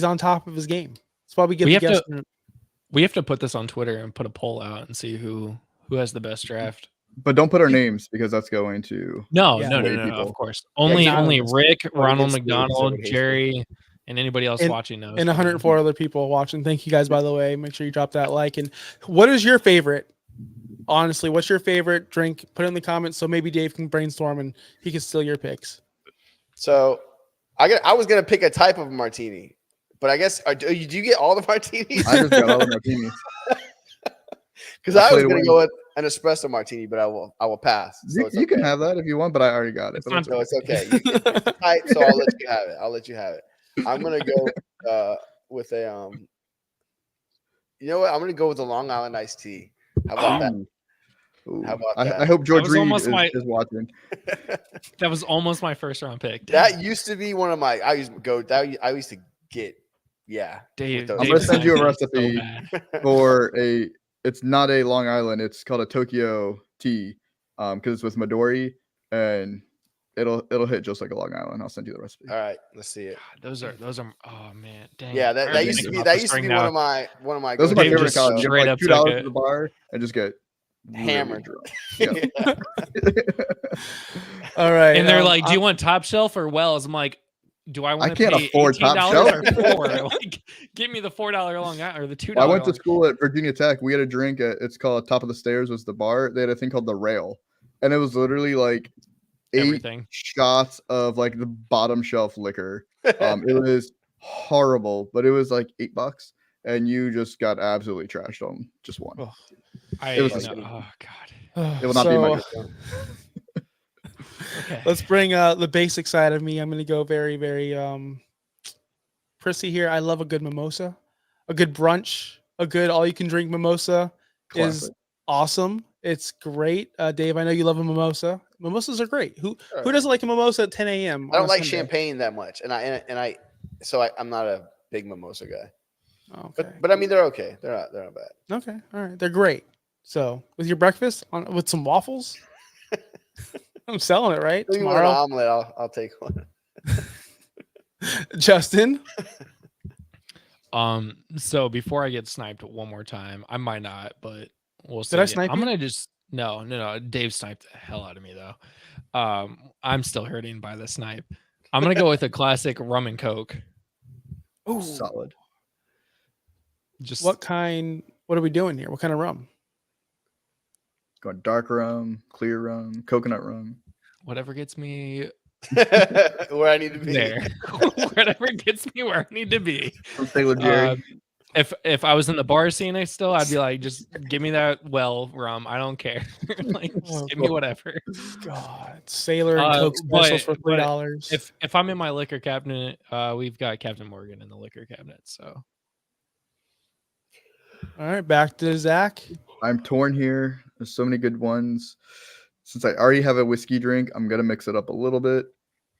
on top of his game. That's why we get We the have guest. We have to put this on Twitter and put a poll out and see who has the best draft. But don't put our names because that's going to. No, Yeah. no, Way no, people. of course. Only anonymous. Rick, Or Ronald against the McDonald, conservative Jerry, and anybody else And- watching knows. And 104 other people watching. Thank you guys, by the way. Make sure you drop that like. And what is your favorite? Honestly, what's your favorite drink? Put it in the comments so maybe Dave can brainstorm and he can steal your picks. So I was gonna pick a type of martini, but I guess do you get all the martinis? I just got all the martinis. Because I'll I play was to gonna win. go with an espresso martini, but I will pass. So You can okay. have that if you want, but I already got it. It's But not- that's So it's okay. It's tight, so I'll let you have it. I'm gonna go with a You know what? I'm gonna go with the Long Island iced tea. How about that? Ooh. How about I that? hope George was Reed almost is watching. That was almost my first round pick. That used to be one of my. I used to get. Yeah, Dave, with those. I'm gonna send you a Snipes is so recipe bad. for a. It's not a Long Island. It's called a Tokyo tea, because it's with Midori, and it'll hit just like a Long Island. I'll send you the recipe. All right, let's see it. God, those are. Oh man, dang. Yeah, I that already used to think be about the one string of now. my. Those are my Dave favorite just colors. You straight get up like took $2 it. at the bar and just get Hammered. Really drunk. Yeah. All right. And they're like, "Do you want top shelf or Wells?" I'm like, "Do I want to can't pay afford top $18 shelf. or $4? Like, give me the $4 Long Island or the $2." I went to school at Virginia Tech. We had a drink at, it's called Top of the Stairs was the bar. They had a thing called the Rail, and it was literally like 8 Everything. shots of like the bottom shelf liquor. It was horrible, but it was like $8, and you just got absolutely trashed on just one. Oh. It was Oh like- God. It will not be my So, Okay. let's bring the basic side of me. I'm going to go very, very prissy here. I love a good mimosa, a good brunch, a good all-you-can-drink mimosa is Classic. awesome. It's great. Dave, I know you love a mimosa. Mimosas are great. Who doesn't like a mimosa at 10 a.m.? I don't like champagne that much, so I'm not a big mimosa guy. Okay. But I mean, they're okay. They're not bad. Okay. All right. They're great. So with your breakfast with some waffles, I'm selling it right If you want an tomorrow. omelet, I'll take one. Justin, So before I get sniped one more time, I might not, but we'll see. Did I snipe I'm you? gonna just no. Dave sniped the hell out of me though. I'm still hurting by the snipe. I'm gonna go with a classic rum and coke. oh, Solid. Just what are we doing here? What kind of rum? Going dark rum, clear rum, coconut rum. whatever gets me Where I need to be. there. Whatever gets me where I need to be. From Sailor Jerry. If I was in the bar scene, I'd be like, just give me that rum. I don't care. Like, just give me whatever. God, Sailor and Coke specials for but $3. If I'm in my liquor cabinet, we've got Captain Morgan in the liquor cabinet. So All right, back to Zach. I'm torn here. There's so many good ones. Since I already have a whiskey drink, I'm gonna mix it up a little bit.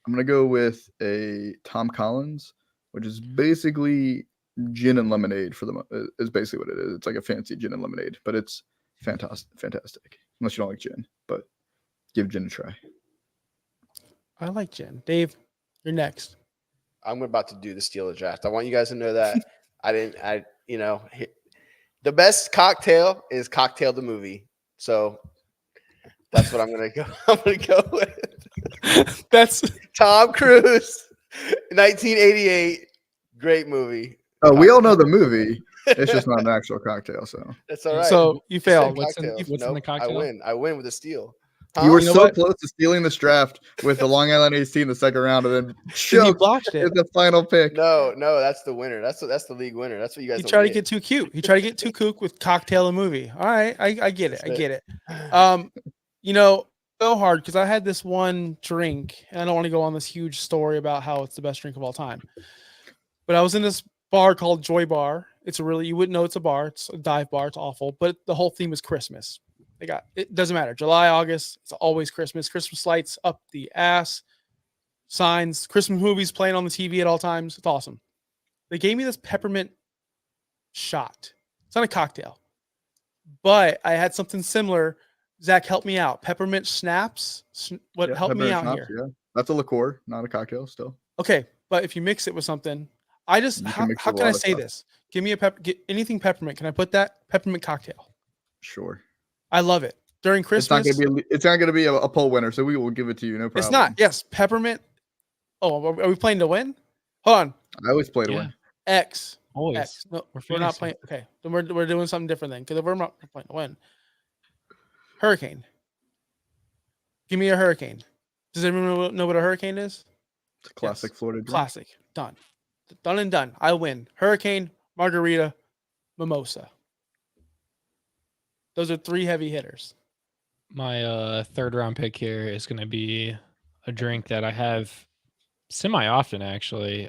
I'm gonna go with a Tom Collins, which is basically gin and lemonade is basically what it is. It's like a fancy gin and lemonade, but it's fantastic. Unless you don't like gin, but give gin a try. I like gin. Dave, you're next. I'm about to do the Steeler draft. I want you guys to know that the best cocktail is Cocktail the movie. So that's what I'm gonna go. I'm gonna go with That's Tom Cruise, 1988, great movie. Oh, we all know the movie. It's just not an actual cocktail. So That's all right. so you failed. What's in the cocktail? I win with a steal. you were You know so what? close to stealing this draft with the Long Island AC in the second round, and then Then you choked botched it. at the final pick. No, that's the winner. That's the league winner. That's what you guys. He don't tried to get. get too cute. He tried to get too kook with Cocktail and movie. All right, I get it. I That's get it. So hard because I had this one drink, and I don't want to go on this huge story about how it's the best drink of all time. But I was in this bar called Joy Bar. You wouldn't know it's a bar. It's a dive bar. It's awful, but the whole theme is Christmas. It doesn't matter. July, August, it's always Christmas. Christmas lights up the ass, signs, Christmas movies playing on the TV at all times. It's awesome. They gave me this peppermint shot. It's not a cocktail, but I had something similar. Zach, help me out. Peppermint schnapps. What Yeah, help me peppermint out schnapps, here? Yeah, that's a liqueur, not a cocktail. Still, Okay, but if you mix it with something, how mix can it I with a lot of say stuff. this? Give me anything peppermint. Can I put that peppermint cocktail? sure. I love it during Christmas. It's not gonna be a poll winner, so we will give it to you. No problem. It's not. Yes, peppermint. Oh, are we playing to win? Hold on. I always play to Yeah. win. X. Always. X. No, We're we're not fantasy. playing. Okay, then we're doing something different then. Because if we're not playing to win, hurricane. Give me a hurricane. Does everyone know what a hurricane is? It's a classic Florida drink. Classic. Done. Done and done. I win. Hurricane, margarita, mimosa. Those are 3 heavy hitters. My third round pick here is going to be a drink that I have semi often, actually.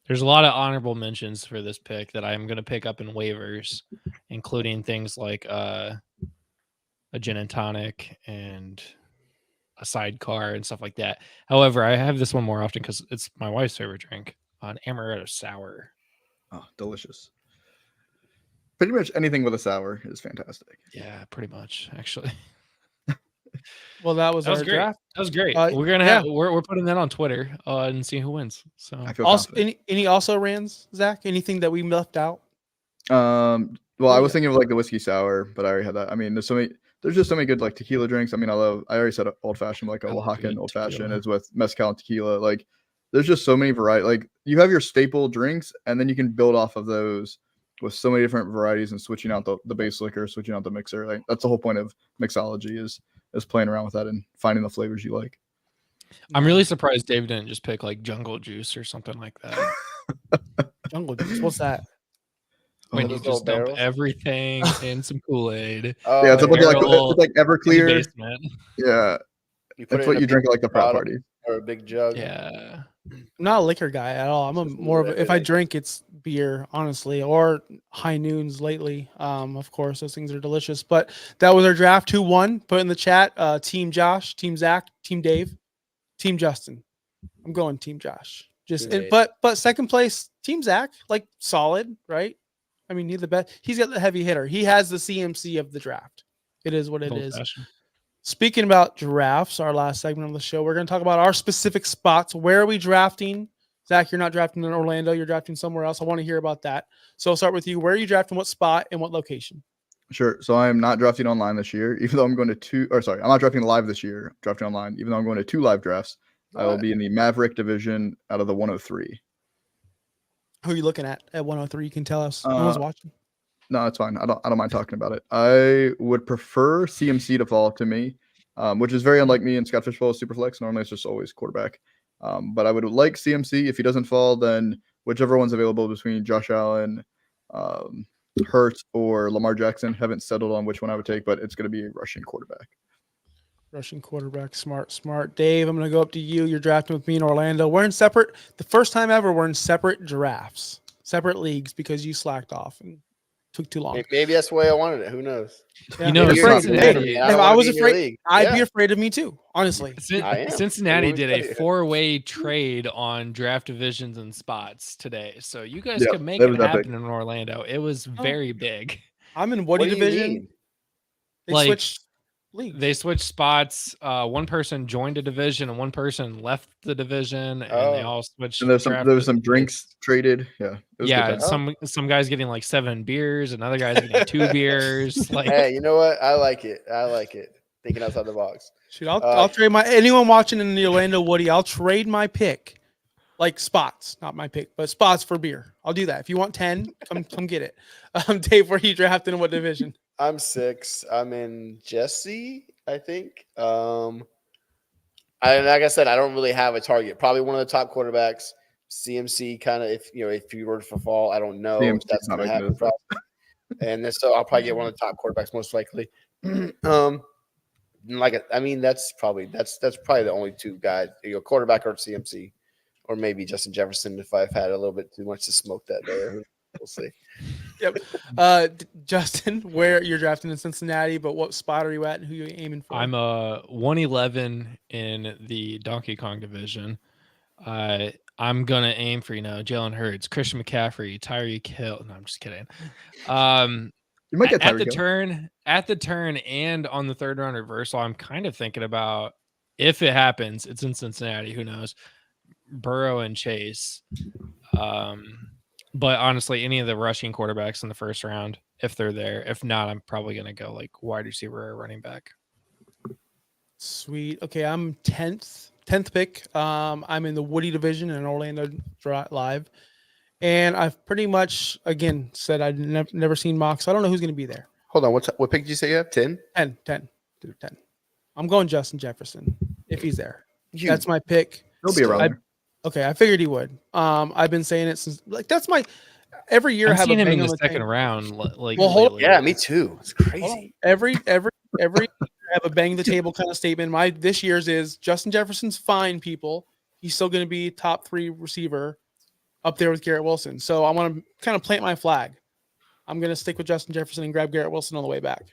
There's a lot of honorable mentions for this pick that I'm going to pick up in waivers, including things like a gin and tonic and a sidecar and stuff like that. However, I have this one more often because it's my wife's favorite drink, an amaretto sour. Oh, delicious. Pretty much anything with a sour is fantastic. Yeah, pretty much actually. Well, that was That was our great. draft. That was great. Uh, We're gonna yeah. have we're putting that on Twitter and see who wins. So I feel Also, confident. any also rans, Zach? Anything that we left out? Well, I was Yeah. thinking of like the whiskey sour, but I already had that. I mean, there's just so many good like tequila drinks. I mean, I already said old fashioned, like a I love Oaxacan good old fashioned tequila. is with mezcal and tequila. Like there's just so many variety. Like you have your staple drinks and then you can build off of those with so many different varieties and switching out the base liquor, switching out the mixer. Like that's the whole point of mixology is playing around with that and finding the flavors you like. I'm really surprised Dave didn't just pick like jungle juice or something like that. Jungle Juice. What's that? When Oh, you those little just dump barrels? everything in some Kool-Aid. Oh, Yeah, it's a bunch of barrel like in Everclear. the basement. Yeah, you put that's it what in you a drink big at like the frat bottle party. or a big jug. Yeah. I'm not a liquor guy at all. I'm Just more of a, if I everything. drink, it's beer, honestly, or high noons lately. Of course, those things are delicious. But that was our draft. 2-1. Put in the chat. Team Josh, Team Zach, Team Dave, Team Justin. I'm going Team Josh. Just Team Dave. but second place, Team Zach, like solid, right? I mean, he's the best. He's got the heavy hitter. He has the CMC of the draft. It is what it is. Old-fashioned. Speaking about drafts, our last segment of the show, we're going to talk about our specific spots. Where are we drafting? Zach, you're not drafting in Orlando. You're drafting somewhere else. I want to hear about that. So I'll start with you. Where are you drafting? What spot and what location? Sure. So I am not drafting online this year, even though I'm going to I'm not drafting live this year. I'm drafting online, even though I'm going to 2 live drafts. I will be in the Maverick division out of the 103. Who are you looking at 103? You can tell us. No one's watching. No, it's fine. I don't mind talking about it. I would prefer CMC to fall to me, which is very unlike me and Scott Fishbowl Superflex. Normally it's just always quarterback. But I would like CMC. If he doesn't fall, then whichever one's available between Josh Allen, Hurts, or Lamar Jackson. Haven't settled on which one I would take, but it's going to be a rushing quarterback. Russian quarterback. Smart. Dave, I'm going to go up to you. You're drafting with me in Orlando. We're in separate, the first time ever, we're in separate drafts, separate leagues because you slacked off and took too long. Maybe that's the way I wanted it. Who knows? You know, If You're not Cincinnati- gonna be- if don't I wanna was be in your afraid, league. I'd Yeah. be afraid of me too, honestly. I am. Cincinnati Let me did tell a you. 4-way trade on draft divisions and spots today. So you guys Yeah, could make that it was epic. happen in Orlando. It was very big. I'm in What Woody do you division. mean? They Like, switched leagues. They switched spots. One person joined a division and one person left the division, and they Oh. all switched. And there was some draft drinks traded. Yeah. It was a good Yeah, time. some guys getting like 7 beers, another guy's getting 2 beers. Like, Hey, you know what? I like it. Thinking outside the box. Shoot, I'll trade my anyone watching in the Orlando Woody. I'll trade my pick, like spots, not my pick, but spots for beer. I'll do that. If you want 10, come get it. Dave, where are you drafting in what division? I'm 6. I'm in Jesse, I think. Like I said, I don't really have a target. Probably one of the top quarterbacks. CMC kind of, if you were to fall, I don't know if CMC 's that's not going to making happen. it. Probably. And then, so I'll probably get one of the top quarterbacks most likely. That's probably the only 2 guys, quarterback or CMC, or maybe Justin Jefferson if I've had a little bit too much to smoke that day. We'll see. Justin, where you're drafting in Cincinnati, but what spot are you at and who are you aiming for? I'm 111 in the Donkey Kong division. I'm gonna aim for Jalen Hurts, Christian McCaffrey, Tyreek Hill. No, I'm just kidding. You might get at the turn, and on the 3rd round reversal, I'm kind of thinking about, if it happens, it's in Cincinnati. Who knows? Burrow and Chase. But honestly, any of the rushing quarterbacks in the 1st round, if they're there. If not, I'm probably gonna go like wide receiver or running back. Sweet. Okay, I'm 10th pick. I'm in the Woody division in Orlando Live. And I've pretty much, again, said I'd never seen mock, so I don't know who's going to be there. Hold on. What pick did you say you have? 10? 10. Dude, 10. I'm going Justin Jefferson if he's there. You- That's my pick. He'll be around. there. Okay, I figured he would. I've been saying it since, like, that's my, every year I I'm have a seeing him bang in on the the 2nd table. round. Like, Well, hold- lately. Yeah, me too. It's Hold crazy. on. Every I have a bang the table kind of statement. This year's is Justin Jefferson's fine, people. He's still going to be top 3 receiver. up there with Garrett Wilson. So I want to kind of plant my flag. I'm going to stick with Justin Jefferson and grab Garrett Wilson on the way back.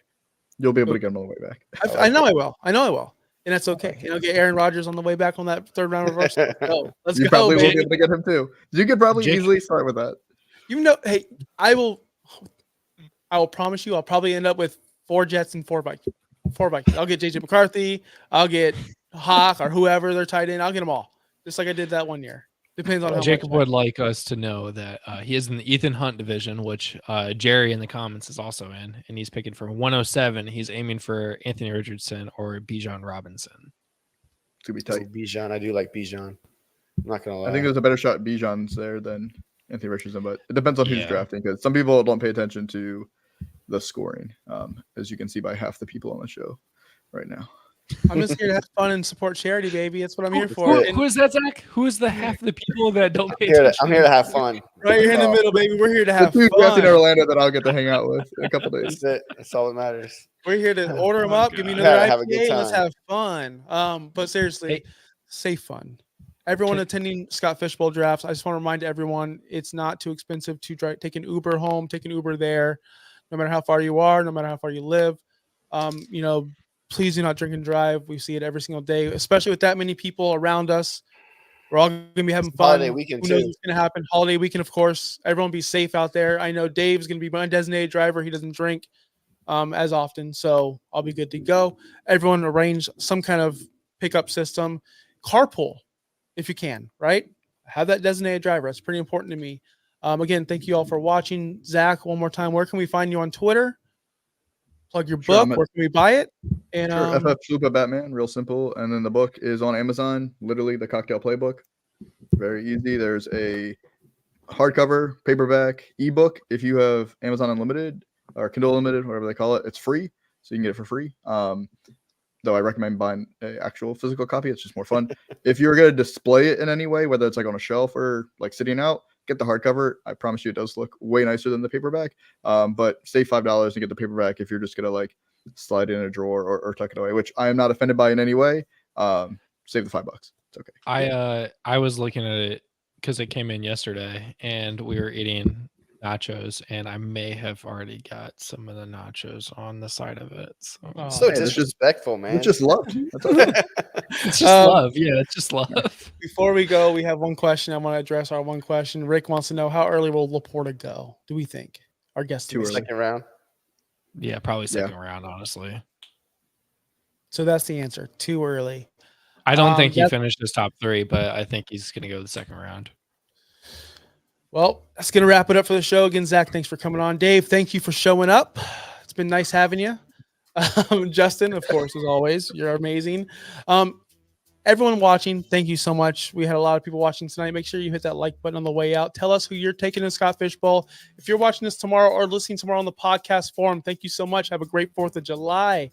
You'll be able to get him on the way back. I know I will. And that's okay. And I'll get Aaron Rodgers on the way back on that third round reverse. Let's You go, probably will baby. be able to get him too. You could probably easily start with that. Hey, I will promise you I'll probably end up with 4 Jets and 4 Vikings. I'll get JJ McCarthy. I'll get Hawk or whoever they're tight end. I'll get them all. Just like I did that one year. Depends on how Jacob much would like us to know that he is in the Ethan Hunt division, which Jerry in the comments is also in, and he's picking for 107. He's aiming for Anthony Richardson or Bijan Robinson. It's gonna be tight. Bijan, I do like Bijan. I'm not gonna lie. I think there's a better shot Bijan's there than Anthony Richardson, but it depends on who's Yeah. drafting because some people don't pay attention to the scoring, as you can see by half the people on the show right now. I'm just here to have fun and support charity, baby. That's what I'm here for. it. And Who is that, Zach? Who is the half the people that don't pay I'm here attention? to have fun. right here in the middle, baby. We're here to The have two drafting in fun. Orlando that I'll get to hang out with in a couple days. That's it. That's all that matters. We're here to order them Oh, up. Give me God. another Gotta have a good IPA. Let's time. have fun. But seriously, Hey. safe fun. Everyone Okay. attending Scott Fishbowl drafts, I just want to remind everyone it's not too expensive to take an Uber home, take an Uber there, no matter how far you are, no matter how far you live. Please do not drink and drive. We see it every single day, especially with that many people around us. We're all going to be having fun. Holiday weekend, Who knows too. what's going to happen? Holiday weekend, of course. Everyone be safe out there. I know Dave's going to be my designated driver. He doesn't drink as often, so I'll be good to go. Everyone arrange some kind of pickup system. Carpool, if you can, right? Have that designated driver. That's pretty important to me. Again, thank you all for watching. Zach, one more time, where can we find you on Twitter? Plug your Sure, book. Where can we buy it? And Sure, FF Super Batman, real simple. And then the book is on Amazon, literally the Cocktail Playbook. Very easy. There's a hardcover, paperback, ebook. If you have Amazon Unlimited or Kindle Unlimited, whatever they call it, it's free. So you can get it for free. Though I recommend buying an actual physical copy. It's just more fun. If you're going to display it in any way, whether it's like on a shelf or like sitting out, get the hardcover. I promise you it does look way nicer than the paperback. But save $5 to get the paperback if you're just going to like slide it in a drawer or tuck it away, which I am not offended by in any way. Save the $5. It's okay. I was looking at it because it came in yesterday, and we were eating nachos, and I may have already got some of the nachos on the side of it. So Oh, So Hey, it's just- disrespectful, man. It's just love. That's okay. it's just Um, love. Yeah, it's just love. before we go, we have one question. I want to address our one question. Rick wants to know, how early will Laporta go? Do we think? Our guest Too thinks. early. Second round. Yeah, probably second round, honestly. So that's the answer. Too early. I don't think he that's- finished his top 3, but I think he's going to go the second round. Well, that's going to wrap it up for the show. Again, Zach, thanks for coming on. Dave, thank you for showing up. It's been nice having you. Justin, of course, as always, you're amazing. Everyone watching, thank you so much. We had a lot of people watching tonight. Make sure you hit that like button on the way out. Tell us who you're taking to Scott Fishbowl. If you're watching this tomorrow or listening tomorrow on the podcast forum, thank you so much. Have a great 4th of July.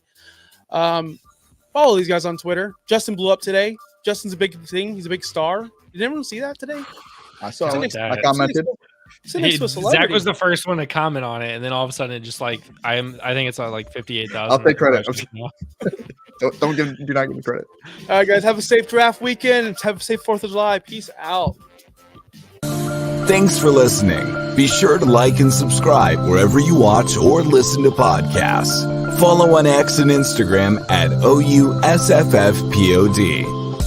Follow these guys on Twitter. Justin blew up today. Justin's a big thing. He's a big star. Did everyone see that today? I saw Sit it. next- I commented. Sit next to a Zach celebrity. was the first one to comment on it, and then all of a sudden, it just like I think it's like 58,000. I'll take credit. now. Do not give me credit. All right, guys. Have a safe draft weekend. Have a safe 4th of July. Peace out. Thanks for listening. Be sure to like and subscribe wherever you watch or listen to podcasts. Follow on X and Instagram at OUSFFPOD.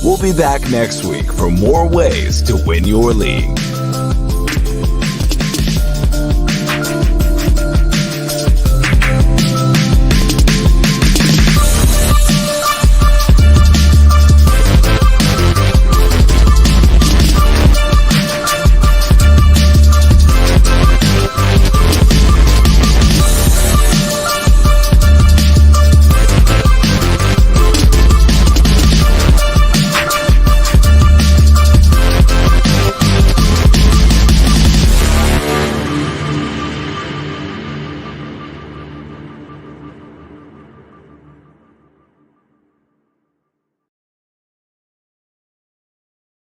We'll be back next week for more ways to win your league.